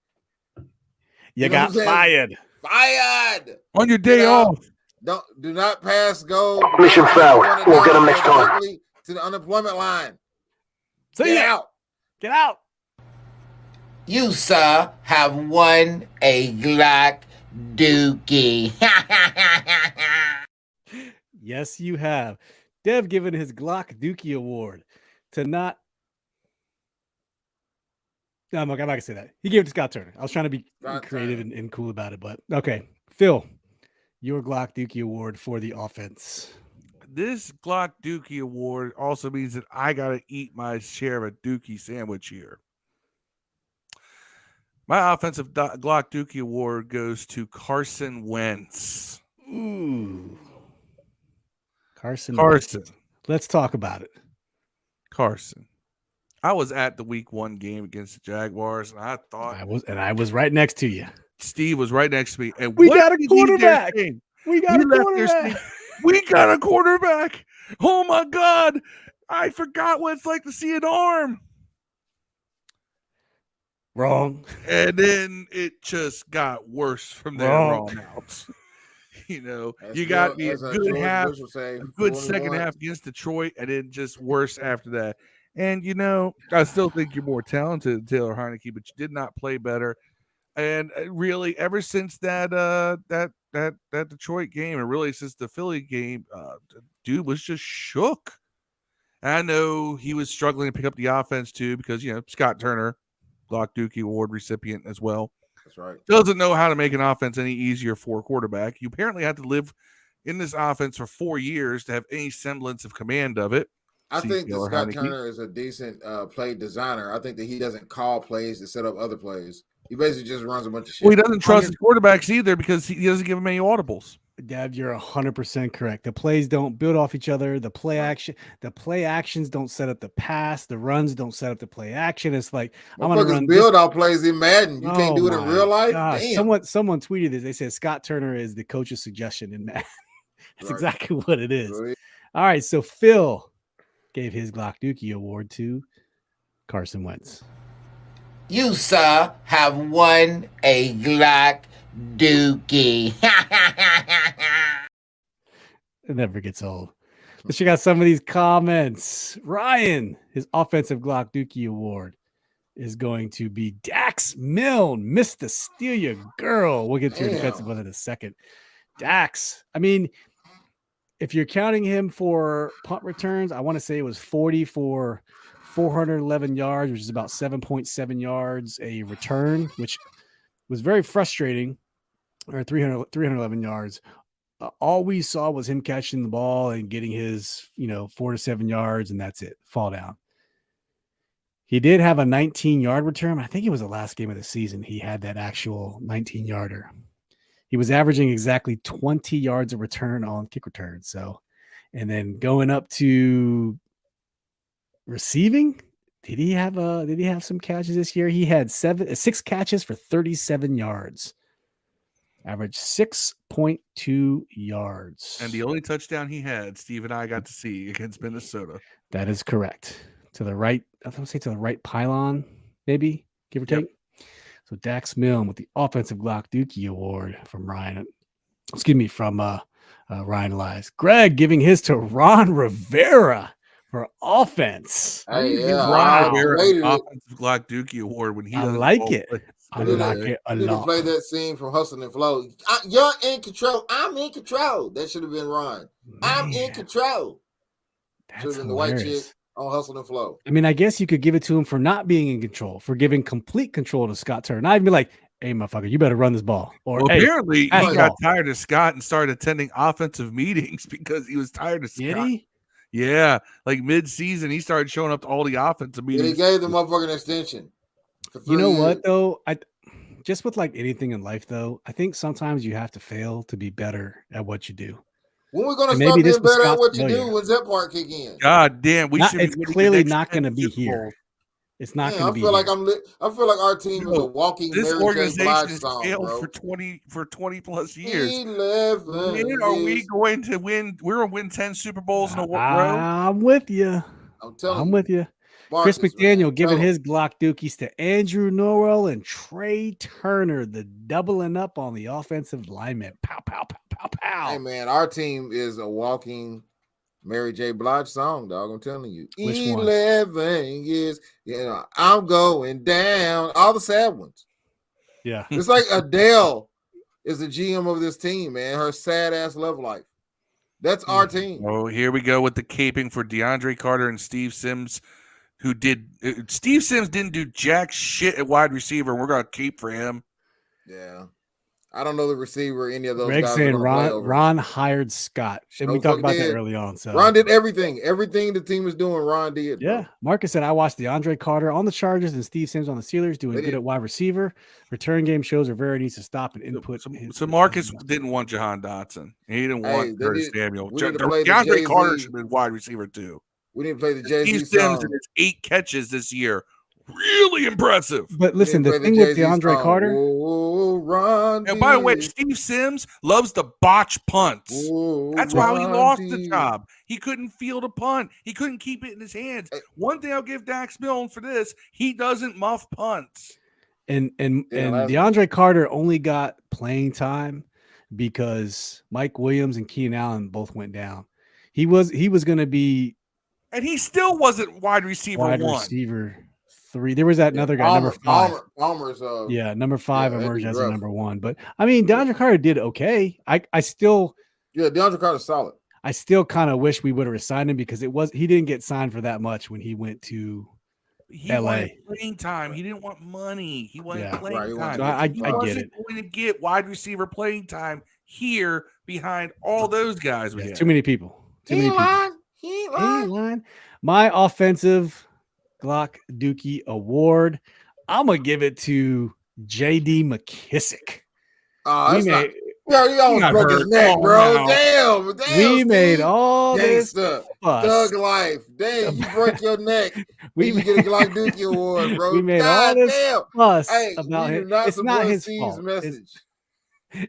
You know got what I'm saying? fired. Fired. On your day off. Do not pass go. Mission failed. We'll get him next time. To the unemployment line. See Get ya. out. Get out. You, sir, have won a Glock Dookie. Yes, you have. Dev given his Glock Dookie award to not. No, I'm not going to say that. He gave it to Scott Turner. I was trying to be Scott creative Turner. and cool about it, but okay. Phil, your Glock Dookie award for the offense. This Glock Dookie award also means that I got to eat my share of a Dookie sandwich here. My offensive Glock Dookie award goes to Carson Wentz. Ooh. Carson. Let's talk about it. Carson. I was at the week 1 game against the Jaguars, and I thought I was right next to you. Steve was right next to me. And We what got a did he dare quarterback. say? We got He a left there quarterback. saying, we got a quarterback. Oh my God. I forgot what it's like to see an arm. Wrong. And then it just got worse from there Wrong. on out. You know, That's you still- got me a as good George half, Bush would say, a good fool second once. half against Detroit, and then just worse after that. And you know, I still think you're more talented than Taylor Heineke, but you did not play better. And really, ever since that Detroit game, and really since the Philly game, dude was just shook. And I know he was struggling to pick up the offense too, because you know Scott Turner, Glock Dookie Award recipient as well. That's right. Doesn't know how to make an offense any easier for a quarterback. You apparently had to live in this offense for 4 years to have any semblance of command of it. I See think that Taylor Scott Heineke. Turner is a decent play designer. I think that he doesn't call plays to set up other plays. He basically just runs a bunch of shit. Well, he doesn't trust his quarterbacks either because he doesn't give them any audibles. Dad, you're 100% correct. The plays don't build off each other. The play actions don't set up the pass. The runs don't set up the play action. It's like I'm gonna run build out plays in Madden. You can't do it in my real life. gosh. Damn. Someone tweeted this. They said Scott Turner is the coach's suggestion in Madden. That's Right. exactly what it is. Really? All right, so Phil gave his Glock Dookie award to Carson Wentz. You, sir, have won a Glock Dookie. It never gets old. Let's check out some of these comments. Ryan, his offensive Glock Dookie award is going to be Dax Milne, Mr. Steal Your Girl. We'll get to your defensive one in a second. Dax, I mean, if you're counting him for punt returns, I want to say it was 40 for 411 yards, which is about 7.7 yards a return, which was very frustrating, or 311 yards. All we saw was him catching the ball and getting his, 4 to 7 yards, and that's it. Fall down. He did have a 19-yard return. I think it was the last game of the season. He had that actual 19-yarder. He was averaging exactly 20 yards a return on kick return. So, and then going up to receiving, Did he have some catches this year? He had 6 catches for 37 yards. Average 6.2 yards. And the only touchdown he had, Steve and I got to see against Minnesota. That is correct. To the right, I would say to the right pylon, maybe, give or take. So Dax Milne with the Offensive Glock Dookie Award from Ryan Elias. Greg giving his to Ron Rivera for offense. Hey, Ron Rivera Offensive Glock Dookie Award when he I like it. I like it a lot. Play that scene from Hustle and Flow. You're in control. I'm in control. That should have been Ron. Man, I'm in control. Should have been the white chick on Hustle and Flow. I mean, I guess you could give it to him for not being in control, for giving complete control to Scott Turner. Not even be like, hey, motherfucker, you better run this ball. Or apparently he got tired of Scott and started attending offensive meetings because he was tired of Scott. Did he? Yeah, like mid-season, he started showing up to all the offensive meetings. And he gave the motherfucker an extension. You know what, though? Just with like anything in life, though, I think sometimes you have to fail to be better at what you do. When we're going to start being better at what you do, when's that part kick in? God damn, it's clearly not going to be here. It's not going to be. I feel like our team is a walking. This Mary organization has failed bro. for 20 plus years. 11 when are we going to win? We're going to win 10 Super Bowls in a row. I'm with you. I'm with you. Marcus, Chris McDaniel giving his Glock Dookies to Andrew Norwell and Trey Turner, the doubling up on the offensive lineman. Pow, pow, pow, pow, pow. Hey, man, our team is a walking Mary J. Blige song, dog. I'm telling you. Which 11 years. I'm going down. All the sad ones. Yeah. It's like Adele is the GM of this team, man. Her sad-ass love life. That's our team. Oh, here we go with the caping for DeAndre Carter and Steve Sims. Steve Sims didn't do jack shit at wide receiver. We're going to keep for him. Yeah. I don't know the receiver, any of those Greg guys. Saying Ron hired Scott. And we talked about that early on. So Ron did everything. Everything the team is doing, Ron did. Yeah. Bro. Marcus said, I watched DeAndre Carter on the Chargers and Steve Sims on the Steelers doing good at wide receiver. Return game shows Rivera needs to stop and input. So Marcus didn't want Jahan Dotson. He didn't want Curtis Samuel. DeAndre Carter should have been wide receiver too. We didn't play the Jay-Z Steve Sims and his 8 catches this year. Really impressive. But listen, the thing with DeAndre Carter. And by the way, Steve Sims loves to botch punts. That's why he lost the job. He couldn't field a punt. He couldn't keep it in his hands. One thing I'll give Dax Milne for this, he doesn't muff punts. And DeAndre Carter only got playing time because Mike Williams and Keenan Allen both went down. He was going to be. And he still wasn't wide receiver 1. Receiver 3. There was that another guy, number 5. Palmer's number 5 emerged as a number 1. But I mean, DeAndre Carter did okay. I still DeAndre Carter's solid. I still kind of wish we would have resigned him because he didn't get signed for that much when he went to LA. Wanted playing time. He didn't want money. He wanted playing time. So I get it. Going to get wide receiver playing time here behind all those guys. Too many people. My offensive Glock Dookie Award. I'm gonna give it to JD McKissick. You almost broke his neck, bro. Damn. We made all this fuss. Thug life. Damn, you broke your neck. You get a Glock Dookie Award, bro. We made all this fuss about him. It's not his fault.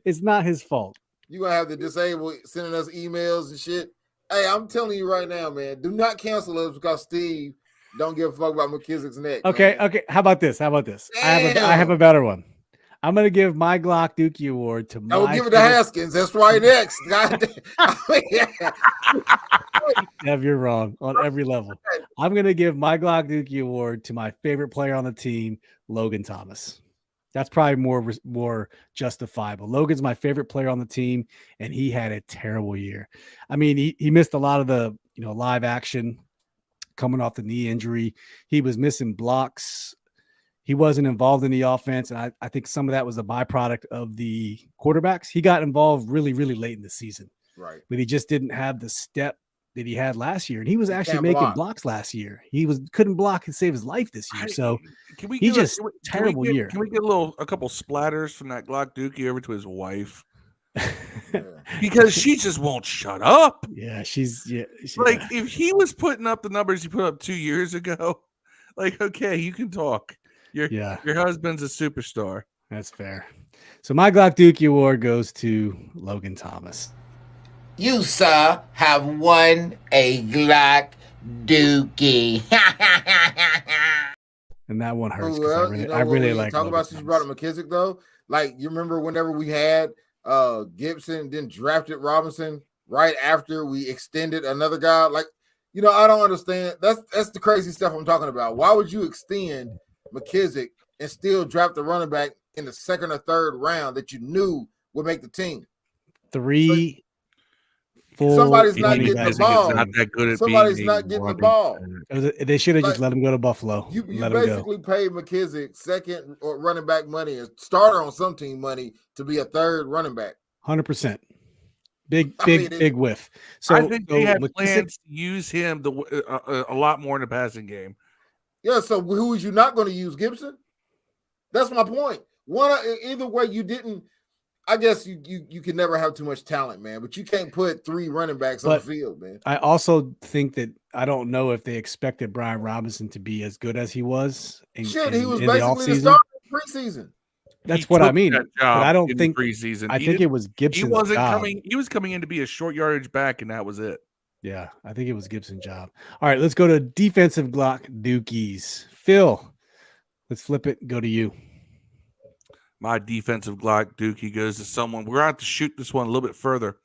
It's not his fault. You gonna have to disable sending us emails and shit. Hey, I'm telling you right now, man. Do not cancel us because Steve don't give a fuck about McKissick's neck. Okay. How about this? I have a better one. I'm gonna give my Glock Dookie Award to. I'll give it to Haskins. That's right next. Dev, you're wrong on every level. I'm gonna give my Glock Dookie Award to my favorite player on the team, Logan Thomas. That's probably more justifiable. Logan's my favorite player on the team, and he had a terrible year. I mean, he missed a lot of the live action coming off the knee injury. He was missing blocks. He wasn't involved in the offense, and I think some of that was a byproduct of the quarterbacks. He got involved really, really late in the season, right? But he just didn't have the step that he had last year, and he was actually making blocks last year. He couldn't block and save his life this year. So terrible year. Can we get a couple splatters from that Glock Dookie over to his wife? Because she just won't shut up. Yeah, she's like if he was putting up the numbers he put up 2 years ago. Like, okay, you can talk. Your husband's a superstar. That's fair. So my Glock Dookie Award goes to Logan Thomas. You, sir, have won a Glock Dookie. And that one hurts Well, because I really like talk Logan about since you brought up Thomas. McKissick though. Like you remember whenever we had Gibson, then drafted Robinson right after we extended another guy. Like, I don't understand. That's the crazy stuff I'm talking about. Why would you extend McKissick and still draft the running back in the second or third round that you knew would make the team? Somebody's not getting the ball. Not that good at Somebody's not getting the ball. They should have just let him go to Buffalo. You basically paid McKissick second or running back money and starter on some team money to be a third running back. 100%. Big whiff. So I think they had plans to use him a lot more in the passing game. Yeah. So who was you not going to use? Gibson? That's my point. Either way, you didn't. I guess you can never have too much talent, man, but you can't put 3 running backs on the field, man. I also think that I don't know if they expected Brian Robinson to be as good as he was. He was basically the starter in preseason. That's what I mean. But I don't think preseason. I think it was Gibson's He wasn't job. coming. He was coming in to be a short yardage back, and that was it. Yeah, I think it was Gibson's job. All right, let's go to defensive Glock Dookies. Phil, let's flip it. Go to you. My defensive Glock Dookie goes to someone. We're going to have to shoot this one a little bit further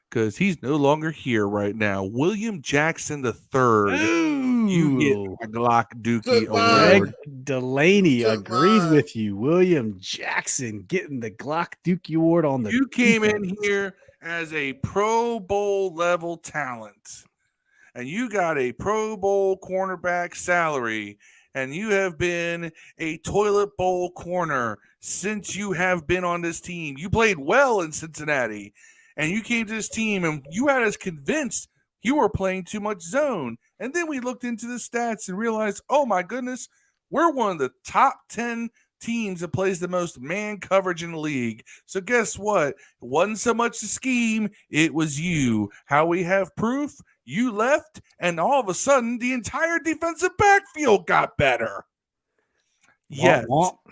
because he's no longer here right now. William Jackson III. You get a Glock Dookie award. Greg Delaney agrees with you. William Jackson getting the Glock Dookie award on the You came in here as a Pro Bowl level talent, and you got a Pro Bowl cornerback salary, and you have been a toilet bowl corner since you have been on this team. You played well in Cincinnati, and you came to this team, and you had us convinced you were playing too much zone. And then we looked into the stats and realized, oh my goodness, we're one of the top 10 teams that plays the most man coverage in the league. So guess what? It wasn't so much the scheme, it was you. How we have proof? You left, and all of a sudden, the entire defensive backfield got better. Yes,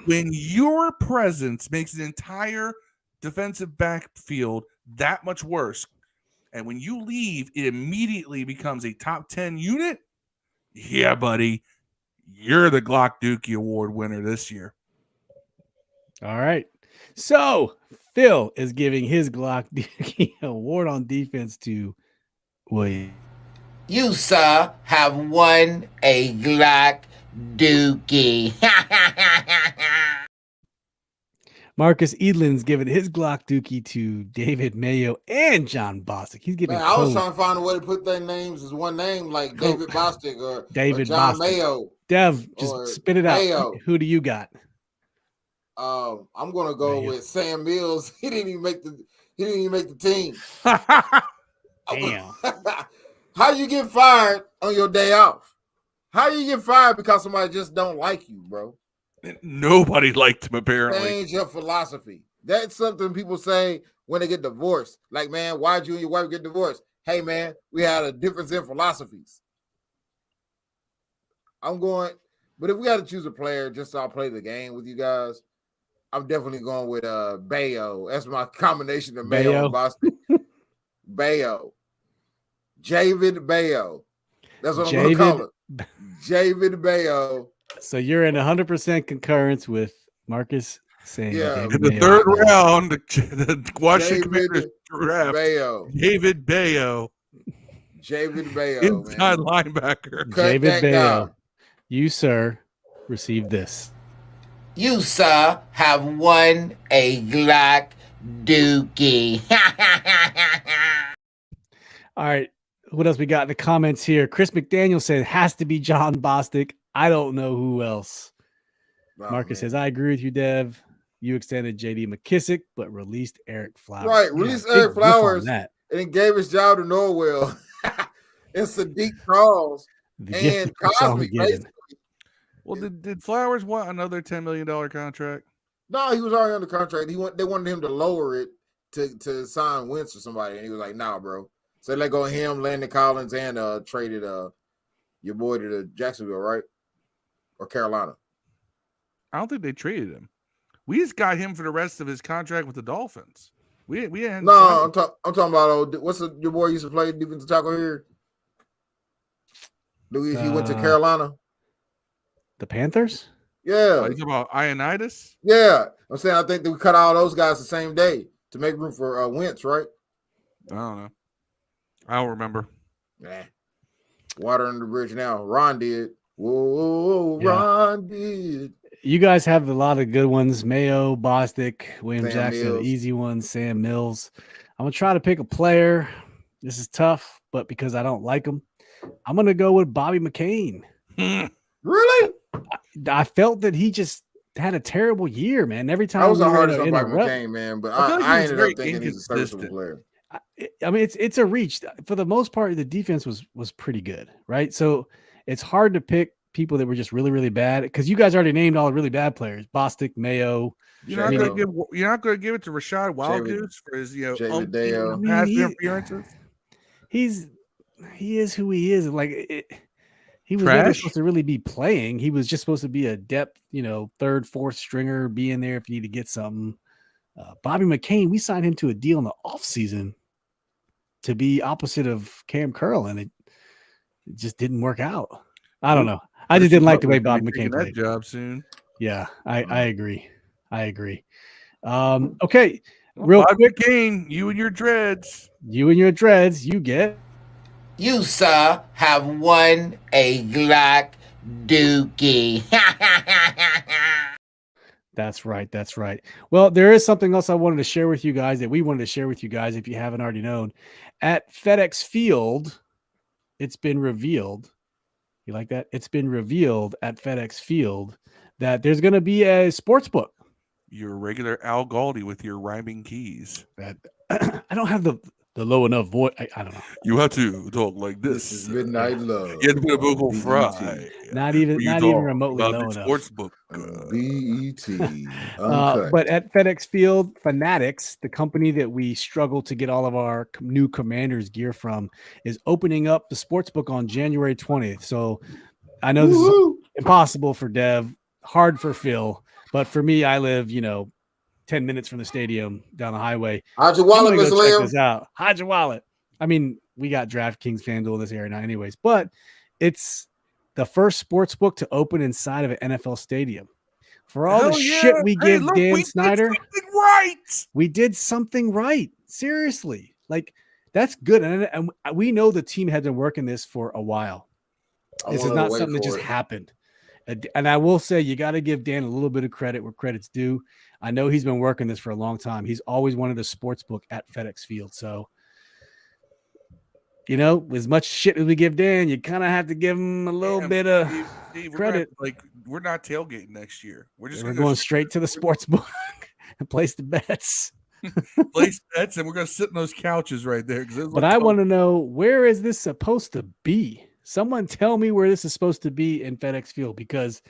when your presence makes the entire defensive backfield that much worse, and when you leave, it immediately becomes a top 10 unit. Yeah, buddy, you're the Glock Dookie Award winner this year. All right. So Phil is giving his Glock Dookie Award on defense to William. You, sir, have won a Glock Dookie. Marcus Edlin's giving his Glock Dookie to David Mayo and John Bostic. He's getting. I was trying to find a way to put their names as one name, like David Bostic or John Mayo. Dev, just spit it out. Mayo. Who do you got? I'm gonna go with Sam Mills. He didn't even make the team. Damn. How you get fired on your day off? How you get fired because somebody just don't like you, bro? Nobody liked him, apparently. Change your philosophy. That's something people say when they get divorced. Like, man, why'd you and your wife get divorced? Hey, man, we had a difference in philosophies. But if we got to choose a player just so I'll play the game with you guys, I'm definitely going with Bayo. That's my combination of Mayo and Boston. Bayo. Javid Bayo. That's what I'm going to call it. Javid Bayo. So you're in 100% concurrence with Marcus saying, yeah, in the third round, the Washington Commanders draft David Bayo. Javid Bayo, inside linebacker. David Bayo. You, sir, receive this. You, sir, have won a Glock Dookie. All right. What else we got in the comments here? Chris McDaniel said it has to be John Bostic. I don't know who else. Marcus says, I agree with you, Dev. You extended J.D. McKissick, but released Eric Flowers. Right, released Eric Flowers and gave his job to Norwell and Sadiq Charles and Cosby, basically. Well, did Flowers want another $10 million contract? No, he was already under contract. They wanted him to lower it to sign Wentz or somebody, and he was like, nah, bro. So they let go of him, Landon Collins, and traded your boy to Jacksonville, right? or Carolina? I don't think they traded him. We just got him for the rest of his contract with the Dolphins. We hadn't No, signed him. I'm talking about what's your boy used to play defensive tackle here? He went to Carolina. The Panthers? Yeah. You talking about Ioannidis? Yeah. I'm saying I think we cut all those guys the same day to make room for Wentz, right? I don't know. I don't remember. Nah. Water under the bridge now. Ron did. Whoa, Yeah. Ron did. You guys have a lot of good ones. Mayo, Bostic, William Sam Jackson, the Mills. easy ones, Sam Mills. I'm going to try to pick a player. This is tough, but because I don't like him, I'm going to go with Bobby McCain. Really? I felt that he just had a terrible year, man. Every time I was the we were hardest in on a Bobby rep- McCain, man, but I feel like I he was ended very up thinking he's a serviceable inconsistent. player. I mean, it's a reach. For the most part, the defense was pretty good, right? So it's hard to pick people that were just really, really bad because you guys already named all the really bad players: Bostic, Mayo. You're not going to give it to Rashad Wildgoose for his Dale. pass interferences. He is who he is. Like he was Trash? never supposed to really be playing. He was just supposed to be a depth, third, fourth stringer, be in there if you need to get something. Bobby McCain, we signed him to a deal in the offseason to be opposite of Cam Curl, and it just didn't work out. I don't know. I just didn't like the way Bobby McCain played. That job soon. Yeah, I agree. Okay, real Bobby quick, McCain, you and your dreads. You get. You, sir, have won a Glock Dookie. That's right. Well, there is something else I wanted to share with you guys that we wanted to share with you guys if you haven't already known. At FedEx Field, it's been revealed. You like that? It's been revealed at FedEx Field that there's going to be a sports book. You're a regular Al Galdi with your rhyming keys. That I don't have the low enough voice. I don't know. You have to talk like this. This is Midnight Love. You have to put a vocal BET. fry. Not even remotely low enough. Sports book. BET. But at FedEx Field, Fanatics, the company that we struggle to get all of our new Commanders gear from, is opening up the sports book on January 20th. So I know this is impossible for Dev, hard for Phil, but for me, I live, 10 minutes from the stadium down the highway. Hide your wallet, Miss Check Liam. this out. Hide your wallet. I mean, we got DraftKings, FanDuel in this area now anyways, but it's the first sports book to open inside of an NFL stadium. For all the shit we give Dan Snyder, we did something right. Seriously. Like, that's good. And we know the team had been working this for a while. This is not something that just happened. And I will say, you got to give Dan a little bit of credit where credit's due. I know he's been working this for a long time. He's always wanted a sports book at FedEx Field. So, as much shit as we give Dan, you kind of have to give him a little bit of credit. We're not tailgating next year. We're going straight to the sports book and place the bets. Place bets, and we're going to sit in those couches right there. But I want to know, where is this supposed to be? Someone tell me where this is supposed to be in FedEx Field, because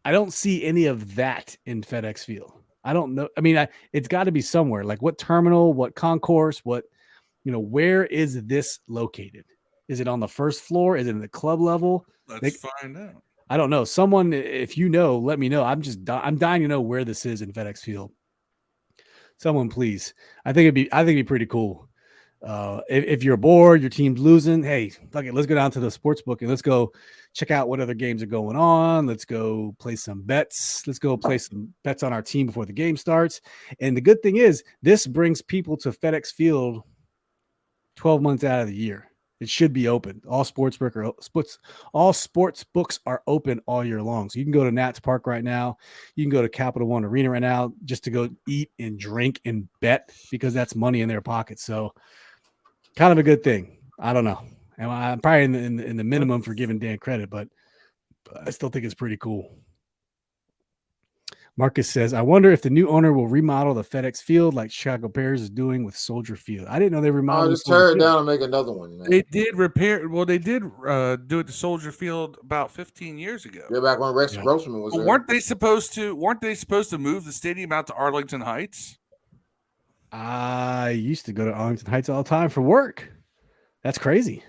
I don't see any of that in FedEx Field. I don't know. I mean, it's got to be somewhere. Like, what terminal, what concourse, where is this located? Is it on the first floor? Is it in the club level? Let's find out. I don't know. Someone, if you know, let me know. I'm dying to know where this is in FedEx Field. Someone, please. I think it'd be pretty cool. If you're bored, your team's losing, hey, fuck it, let's go down to the sports book and let's go check out what other games are going on. Let's go play some bets. Let's go play some bets on our team before the game starts. And the good thing is, this brings people to FedEx Field 12 months out of the year. It should be open. All sports books are open all year long. So you can go to Nats Park right now. You can go to Capital One Arena right now just to go eat and drink and bet, because that's money in their pockets. So kind of a good thing. I don't know. And I'm probably in the minimum for giving Dan credit, but I still think it's pretty cool. Marcus says, I wonder if the new owner will remodel the FedEx Field like Chicago Bears is doing with Soldier Field. I didn't know they remodeled. Just tear it down and make another one. Man. They did repair. Well, they did do it to Soldier Field about 15 years ago. Yeah, back when Rex Grossman was there. Weren't they supposed to move the stadium out to Arlington Heights? I used to go to Arlington Heights all the time for work. That's crazy.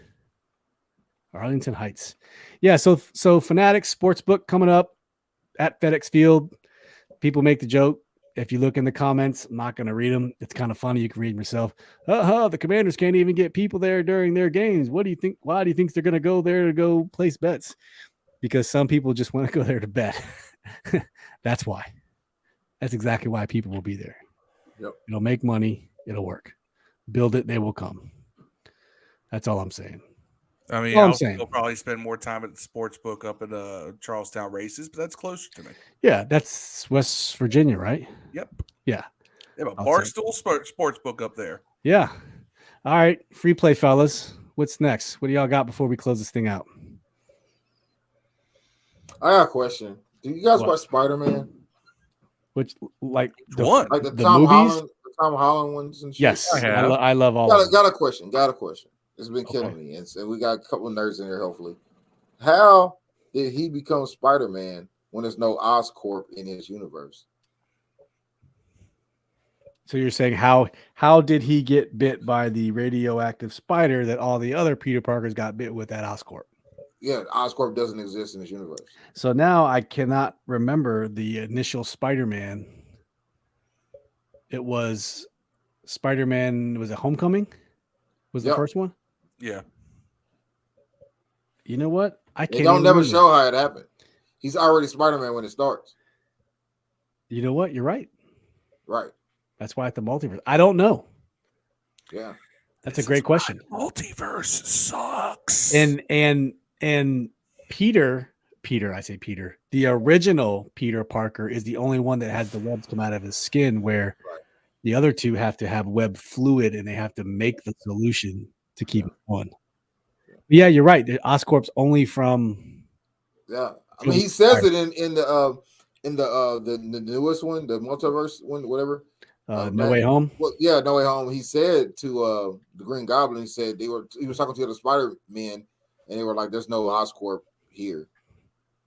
Arlington Heights. Yeah, so Fanatics Sportsbook coming up. at FedEx Field. People make the joke. If you look in the comments, I'm not going to read them. It's kind of funny. You can read them yourself. The Commanders can't even get people there during their games. What do you think? Why do you think they're going to go there to go place bets? Because some people just want to go there to bet. That's why. That's exactly why people will be there. Yep. It'll make money. It'll work. Build it. They will come. That's all I'm saying. I mean, All I'm I'll saying. still probably spend more time at the sports book up at Charlestown races, but that's closer to me. Yeah, that's West Virginia, right? Yep. Yeah. They have a I'll say. Barstool sports book up there. Yeah. All right. Free play, fellas. What's next? What do y'all got before we close this thing out? I got a question. Do you guys What? watch Spider-Man? Which, like, the, One. Like the The Tom movies? Holland, the Tom Holland ones and shit? yes, I have. I love all of them. Got a question. It's been killing me. And so we got a couple of nerds in here, hopefully. How did he become Spider-Man when there's no Oscorp in his universe? So you're saying how did he get bit by the radioactive spider that all the other Peter Parkers got bit with at Oscorp? Yeah, Oscorp doesn't exist in his universe. So now I cannot remember the initial Spider-Man. It was Spider-Man, was it Homecoming? Was the Yep. first one? Yeah. You know what? I They can't don't even never remember. show how it happened. He's already Spider-Man when it starts. You know what? You're right. Right. That's why at the multiverse. I don't know. Yeah. That's a great question. Multiverse sucks. And Peter, the original Peter Parker is the only one that has the webs come out of his skin, where the other two have to have web fluid and they have to make the solution to keep it on. Yeah, you're right. The Oscorp's only from. Yeah. I mean, he says it in the newest one, the multiverse one, whatever. No Way Home. Well, yeah, No Way Home. He said to the Green Goblin, he said he was talking to the Spider-Man, and they were like, "There's no Oscorp here."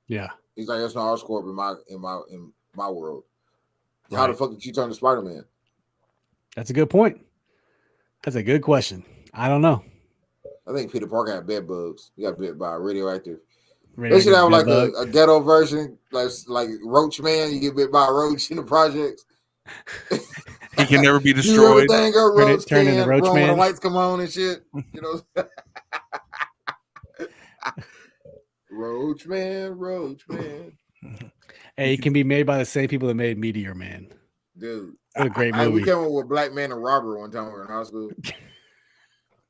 Yeah. He's like, "There's no Oscorp in my world." How the fuck did you turn to Spider-Man? That's a good point. That's a good question. I don't know. I think Peter Parker had bed bugs. He got bit by a radioactive. They Radioactive should have like bed a ghetto version, like Roach Man. You get bit by a roach in the projects. He can never be You destroyed. everything a Turn it- roach turn into can, Roach bro, when the Man. lights come on and shit. You know. Roach Man. Hey, it can be made by the same people that made Meteor Man. Dude. What a great We movie. came up with Black Man and Robber one time we were in high school.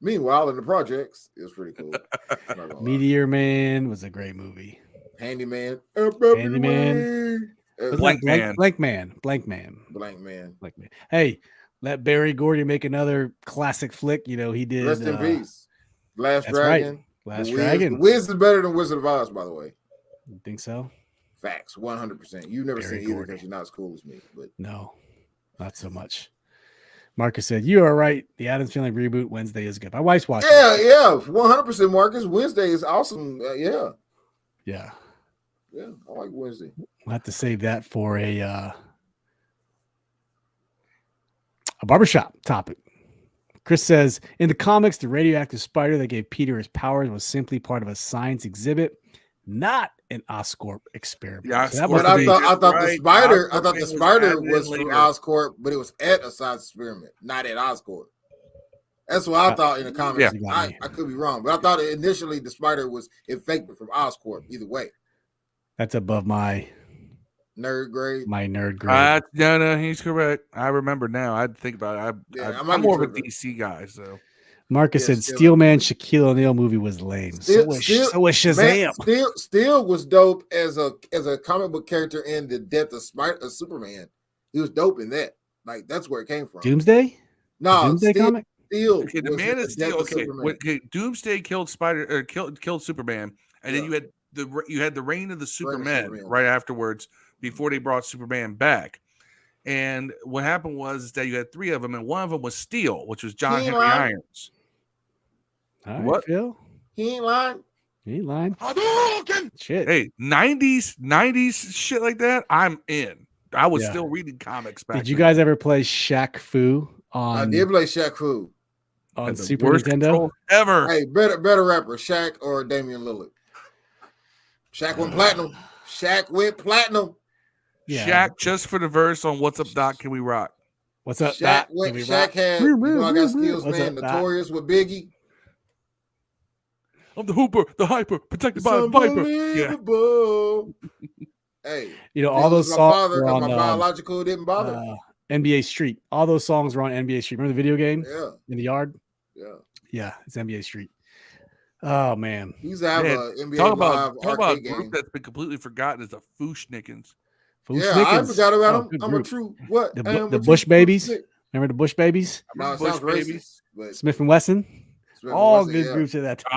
Meanwhile, in the projects, it was pretty cool. Not gonna lie. Meteor Man was a great movie. Handyman. Handyman. Uh, Blank Man. Blank Man. Blank Man. Hey, let Barry Gordy make another classic flick. You know, he did. Rest in peace. Last that's right. Dragon. Last The Wiz. Dragon. The Wiz is better than Wizard of Oz, by the way. You think so? Facts, 100%. You've never Barry seen either Gordy. because you're not as cool as me. But No, not so much. Marcus said, "You are right. The Addams Family reboot Wednesday is good." My wife's watching. yeah, 100%. Marcus, Wednesday is awesome. Yeah, Yeah. I like Wednesday. We'll have to save that for a barbershop topic. Chris says, in the comics, the radioactive spider that gave Peter his powers was simply part of a science exhibit, not an Oscorp experiment. Yeah, So that Oscorp- must But I be- thought the Right. spider, Oscorp the was spider added in was from later. Oscorp, but it was at a science experiment, not at Oscorp. That's what I thought in the comics. You got me. I could be wrong, but I thought initially the spider was infected from Oscorp. Either way, That's above my nerd grade. nerd grade. No, he's correct. I remember now. I'd think about it. Yeah, I I'm might be more of a tripping. DC guy, so Marcus Yeah, said Steel- Steelman Shaquille O'Neal movie was lame. So was Shazam. Man, Steel was dope as a comic book character in the Death of Superman. He was dope in that. Like that's where it came from. Doomsday? No, Doomsday Steel, comic? Steel okay. The was Man the of Steel. Death of Okay, Superman. Doomsday killed killed Superman, and then Yeah. you had the Reign of the Superman Superman. right afterwards before they brought Superman back. And what happened was that you had three of them, and one of them was Steel, which was John He ain't Henry lying. Irons. All right, What? Phil? He ain't lying. He ain't lying. Shit. Hey, 90s shit like that, I'm in. I was Yeah. still reading comics back Did you then. guys ever play Shaq Fu I on, did play Shaq Fu. on Had the Super worst Nintendo? controls ever. Hey, better rapper, Shaq or Damian Lillard? Shaq went platinum. Shaq went platinum. Yeah. Shaq, just for the verse on What's Up, Doc, Can We Rock? What's up, Shaq Doc? went. Can we Shaq rock? had. You know, I got skills, What's man. up, Doc? Notorious with Biggie. I'm the hooper, the hyper, protected It's by a viper. unbelievable. Hey, You know, if all it was those my songs father, were 'cause on my biological didn't bother. NBA Street. All those songs were on NBA Street. Remember the video game Yeah, in the yard? yeah. Yeah, it's NBA Street. Oh man, He used to have Man, a NBA Talk Live about a arcade group game. that's been completely forgotten is the Fooshnickens. Foosh Yeah, I Nickens. forgot about Oh, him. good I'm group. a true what? The I am the a true Bush Babies. Fooshnick. Remember the Bush Babies? No, it Bush sounds Babies. racist, but Smith and Wesson. Smith All Wesson, good yeah. groups at that time.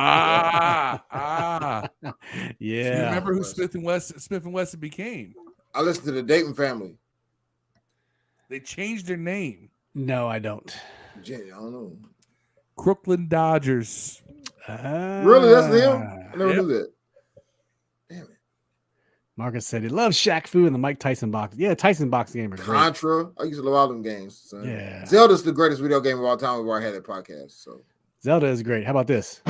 Ah. Do you Yeah. remember who Wesson. Smith and Wesson became? I listened to the Dayton Family. They changed their name. No, I don't. I don't know. Crooklyn Dodgers. Really, that's them? I never Yep. knew that. Damn it. Marcus said he loves Shaq Fu and the Mike Tyson box. Yeah, Tyson box game are great. Contra. I used to love all them games. Son. Yeah. Zelda's the greatest video game of all time. We've already had that podcast. So Zelda is great. How about this?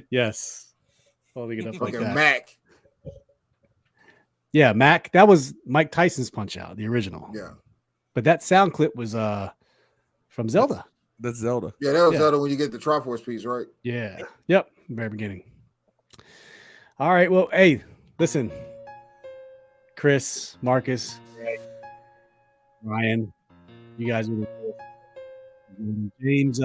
Yes. Holding it up like fucking that. Mac. Yeah, Mac. That was Mike Tyson's Punch Out, the original. Yeah. But that sound clip was from Zelda. That's Zelda. Yeah, that was Yeah. Zelda when you get the Triforce piece, right? Yeah. Yep. Very beginning. All right. Well, hey, listen. Chris, Marcus, Ryan, you guys are the James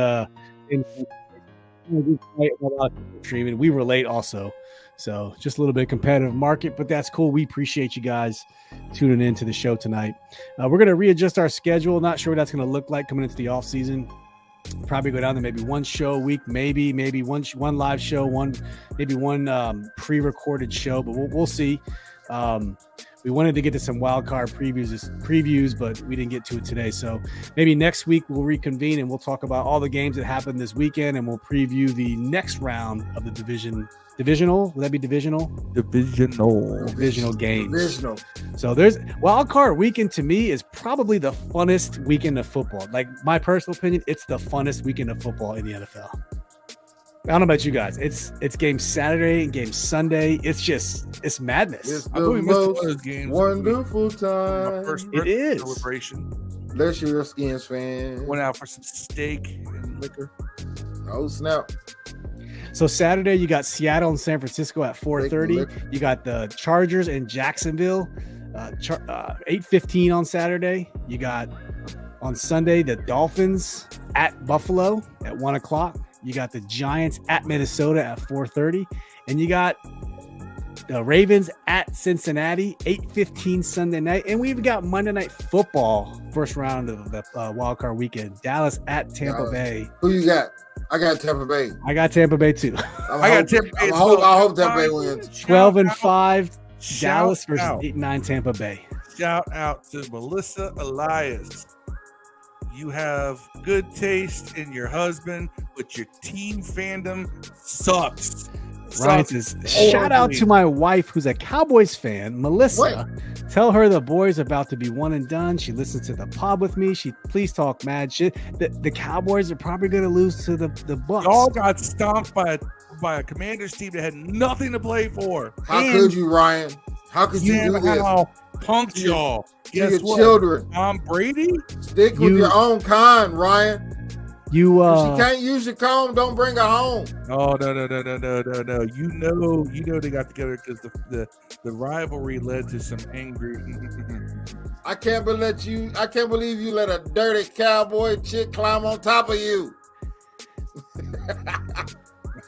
streaming. We were late also. So just a little bit competitive market, but that's cool. We appreciate you guys tuning in to the show tonight. We're going to readjust our schedule. Not sure what that's going to look like coming into the off season. Probably go down to maybe one show a week, maybe one live show, one pre-recorded show, but we'll see. We wanted to get to some wild card previews, but we didn't get to it today. So maybe next week we'll reconvene and we'll talk about all the games that happened this weekend, and we'll preview the next round of the divisional. Would that be divisional? Divisional games. Divisional. So there's wild card weekend. To me, is probably the funnest weekend of football. Like my personal opinion, it's the funnest weekend of football in the NFL. I don't know about you guys. It's game Saturday and game Sunday. It's madness. It's I the thought we missed one of most those games. wonderful My time. first It birthday is. celebration. Unless you're a Skins fan. Went out for some steak and liquor. Oh, snap. So Saturday you got Seattle and San Francisco at 4:30. Lick. You got the Chargers and Jacksonville, 8:15 on Saturday. You got on Sunday the Dolphins at Buffalo at 1:00. You got the Giants at Minnesota at 4:30, and you got the Ravens at Cincinnati 8:15 Sunday night, and we've got Monday Night Football first round of the wild card weekend. Dallas at Tampa Dallas. Bay. Who you got? I got Tampa Bay. I got Tampa Bay too. I got Tampa Bay. I hope Tampa Bay wins. 12-5 Shout Dallas versus out. 8-9 Tampa Bay. Shout out to Melissa Elias. You have good taste in your husband, but your team fandom sucks. Ryan Sucks says, shout out horribly. to my wife who's a Cowboys fan, Melissa. Tell her the boys about to be one and done. She listens to the pod with me. She please talk mad shit. The Cowboys are probably going to lose to the Bucs. Y'all got stomped by a Commanders team that had nothing to play for. How And could you, Ryan? How could you Sam do this? Howell punked y'all. To Guess your what? children. Tom Brady? Stick with You- your own kind, Ryan. You If she can't use your comb, don't bring her home. Oh no. You know they got together because the rivalry led to some angry. I can't believe you let a dirty cowboy chick climb on top of you.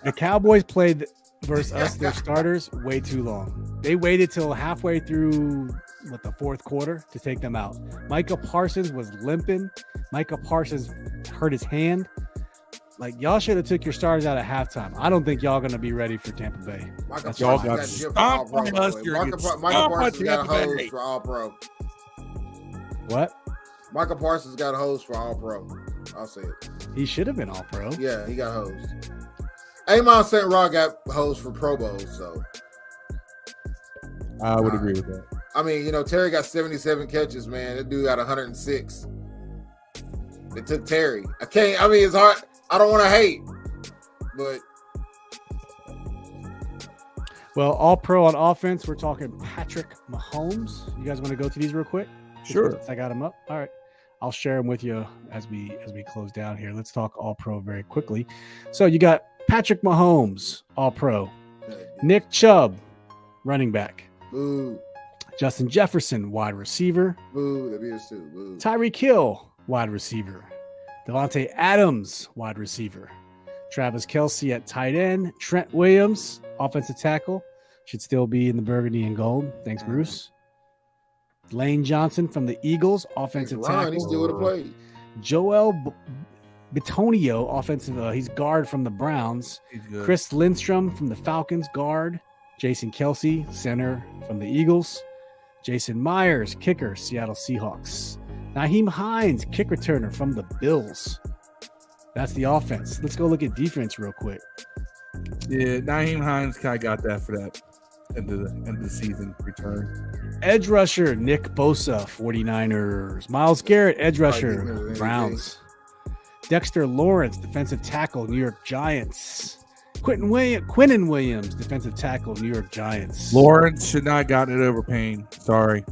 the Cowboys played versus us, their starters, way too long. They waited till halfway through the fourth quarter to take them out. Micah Parsons was limping. Micah Parsons hurt his hand. Like, y'all should have took your starters out at halftime. I don't think y'all going to be ready for Tampa Bay. Micah That's y'all Parsons got got stomped drip for All-Pro, on us. by the way. You're Micah getting stomped Parsons by got a Tampa hose Bay. for All-Pro. What? Micah Parsons got a hose for All-Pro. I'll say it. He should have been all pro. Yeah, he got hosed. Amon St. Rod got hosed for Pro Bowls, so. I would agree with that. I mean, Terry got 77 catches, man. That dude got 106. It took Terry. It's hard. I don't want to hate, but Well, all pro on offense. We're talking Patrick Mahomes. You guys want to go through these real quick? Sure. Since I got them up. All right. I'll share them with you as we close down here. Let's talk all pro very quickly. So you got Patrick Mahomes, all pro. Nick Chubb, running back. boo, Justin Jefferson, wide receiver. boo, that is too. Boo. Tyreek Hill, wide receiver. Devontae Adams, wide receiver. Travis Kelce at tight end. Trent Williams, offensive tackle. Should still be in the burgundy and gold. Thanks, Bruce. Lane Johnson from the Eagles, offensive tackle. He still would have played. Joel Bitonio, offensive. He's guard from the Browns. He's good. Chris Lindstrom from the Falcons, guard. Jason Kelce, center from the Eagles. Jason Myers, kicker, Seattle Seahawks. Naheem Hines, kick returner from the Bills. That's the offense. Let's go look at defense real quick. Yeah, Naheem Hines kind of got that for that end of the season return. Edge rusher, Nick Bosa, 49ers. Miles Garrett, edge rusher, Browns. Dexter Lawrence, defensive tackle, New York Giants. Quinnen Williams, defensive tackle, New York Giants. Lawrence should not have gotten it over Payne. Sorry.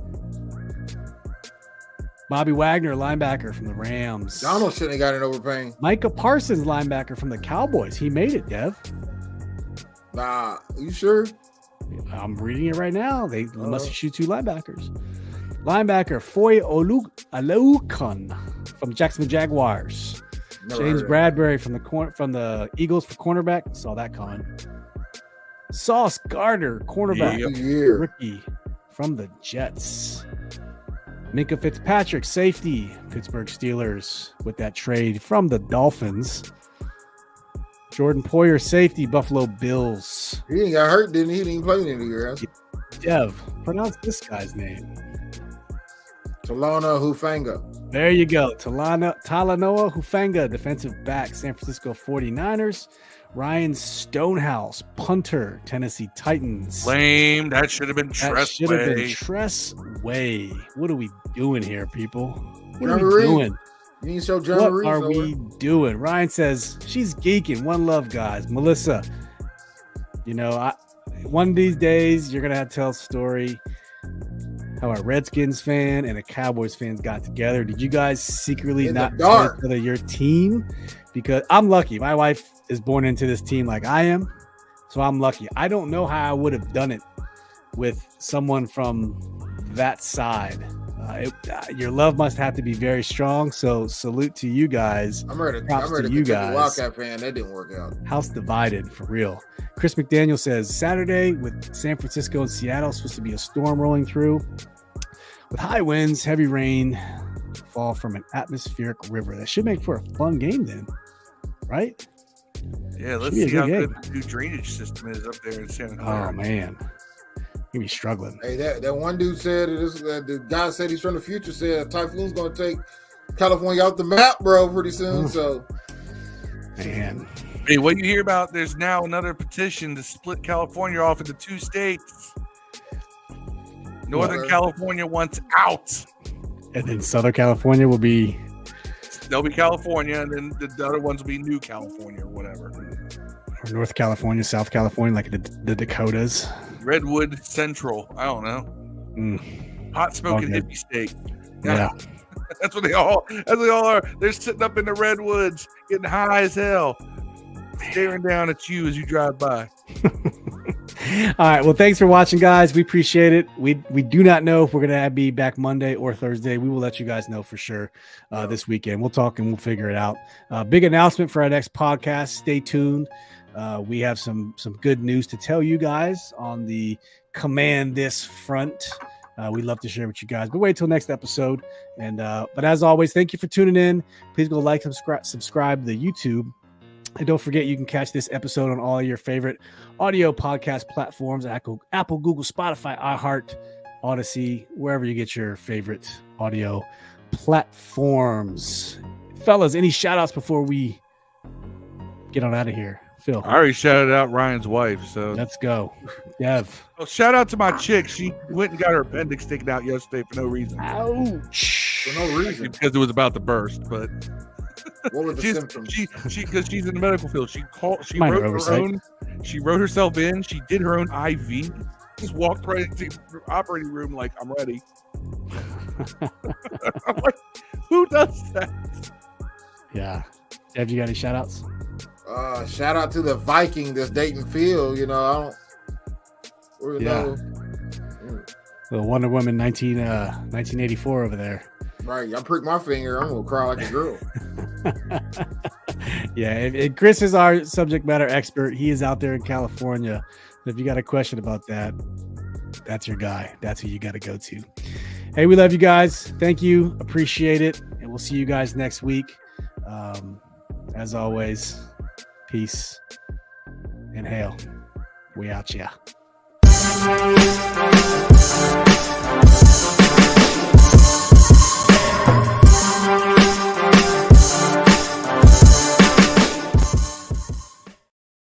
Bobby Wagner, linebacker from the Rams. Donald shouldn't have got it over Payne. Micah Parsons, linebacker from the Cowboys. He made it, Dev. Nah, you sure? I'm reading it right now. They must shoot two linebackers. Linebacker Foy Oluokun from Jacksonville Jaguars. Never James heard of Bradbury from the Eagles for cornerback. Saw that coming. Sauce Gardner, cornerback, it. Yeah. rookie from the Jets. Minka Fitzpatrick, safety, Pittsburgh Steelers with that trade from the Dolphins. Jordan Poyer, safety, Buffalo Bills. He didn't got hurt, didn't he? He didn't play in the year. Dev, pronounce this guy's name. Talanoa Hufanga. There you go. Talanoa Hufanga, defensive back, San Francisco 49ers. Ryan Stonehouse, punter, Tennessee Titans. Lame. That should have been That should have been Tress Tress Way. What are we doing here, people? What are Jeremy we Reed. doing? You need to show Jeremy What Reed are somewhere. we doing? Ryan says she's geeking. One love, guys. Melissa, one of these days you're gonna have to tell a story how a Redskins fan and a Cowboys fan got together. Did you guys secretly In the not tell dark. each other your team? Because I'm lucky. My wife is born into this team like I am, so I'm lucky. I don't know how I would have done it with someone from that side. Your love must have to be very strong. So salute to you guys. I'm ready. Props I'm ready to to you be a guys. Wildcat fan. That didn't work out. House divided for real. Chris McDaniel says Saturday with San Francisco and Seattle supposed to be a storm rolling through with high winds, heavy rain, fall from an atmospheric river. That should make for a fun game then, right? Yeah, let's Should be a see how good good the new drainage system is up there in Santa Oh Clara. man, you be struggling. Hey, that one dude said the guy said he's from the future said a typhoon's going to take California off the map, bro, pretty soon. So, Man, Hey, what you hear about? There's now another petition to split California off into two states. Northern What? California wants out. and then Southern California will be They'll be California, and then the other ones will be New California or whatever. or North California, South California, like the Dakotas. Redwood Central. I don't know. Hot smoking Okay. hippie state. Yeah. That's what they all. That's what they all are. They're sitting up in the redwoods, getting high as hell, staring down at you as you drive by. All right. Well, thanks for watching, guys. We appreciate it. We do not know if we're going to be back Monday or Thursday. We will let you guys know for sure this weekend. We'll talk and we'll figure it out. Big announcement for our next podcast. Stay tuned. We have some good news to tell you guys on the Command This front. We'd love to share with you guys, but wait till next episode. And but as always, thank you for tuning in. Please go like, subscribe to the YouTube. And don't forget, you can catch this episode on all your favorite audio podcast platforms: Apple, Google, Spotify, iHeart, Odyssey, wherever you get your favorite audio platforms. Fellas, any shout outs before we get on out of here? Phil, I already shouted out Ryan's wife, so let's go. Dev. oh, shout out to my chick. She went and got her appendix taken out yesterday for no reason. Ouch. for no reason. Because it was about to burst, but What were the She's- symptoms? Because she's in the medical field. She Minor wrote her oversight. own. She wrote herself in. She did her own IV. Just walked right into the operating room like, I'm ready. I'm like, who does that? Yeah. Have you got any shout outs? Shout out to the Viking that's dating Phil. You know, I don't really Yeah. know. The Wonder Woman 1984 over there. Right, I prick my finger, I'm gonna cry like a girl. Yeah, if Chris is our subject matter expert. He is out there in California. If you got a question about that, that's your guy. That's who you got to go to. Hey, we love you guys. Thank you. Appreciate it. And we'll see you guys next week. As always, peace and hail. We out ya.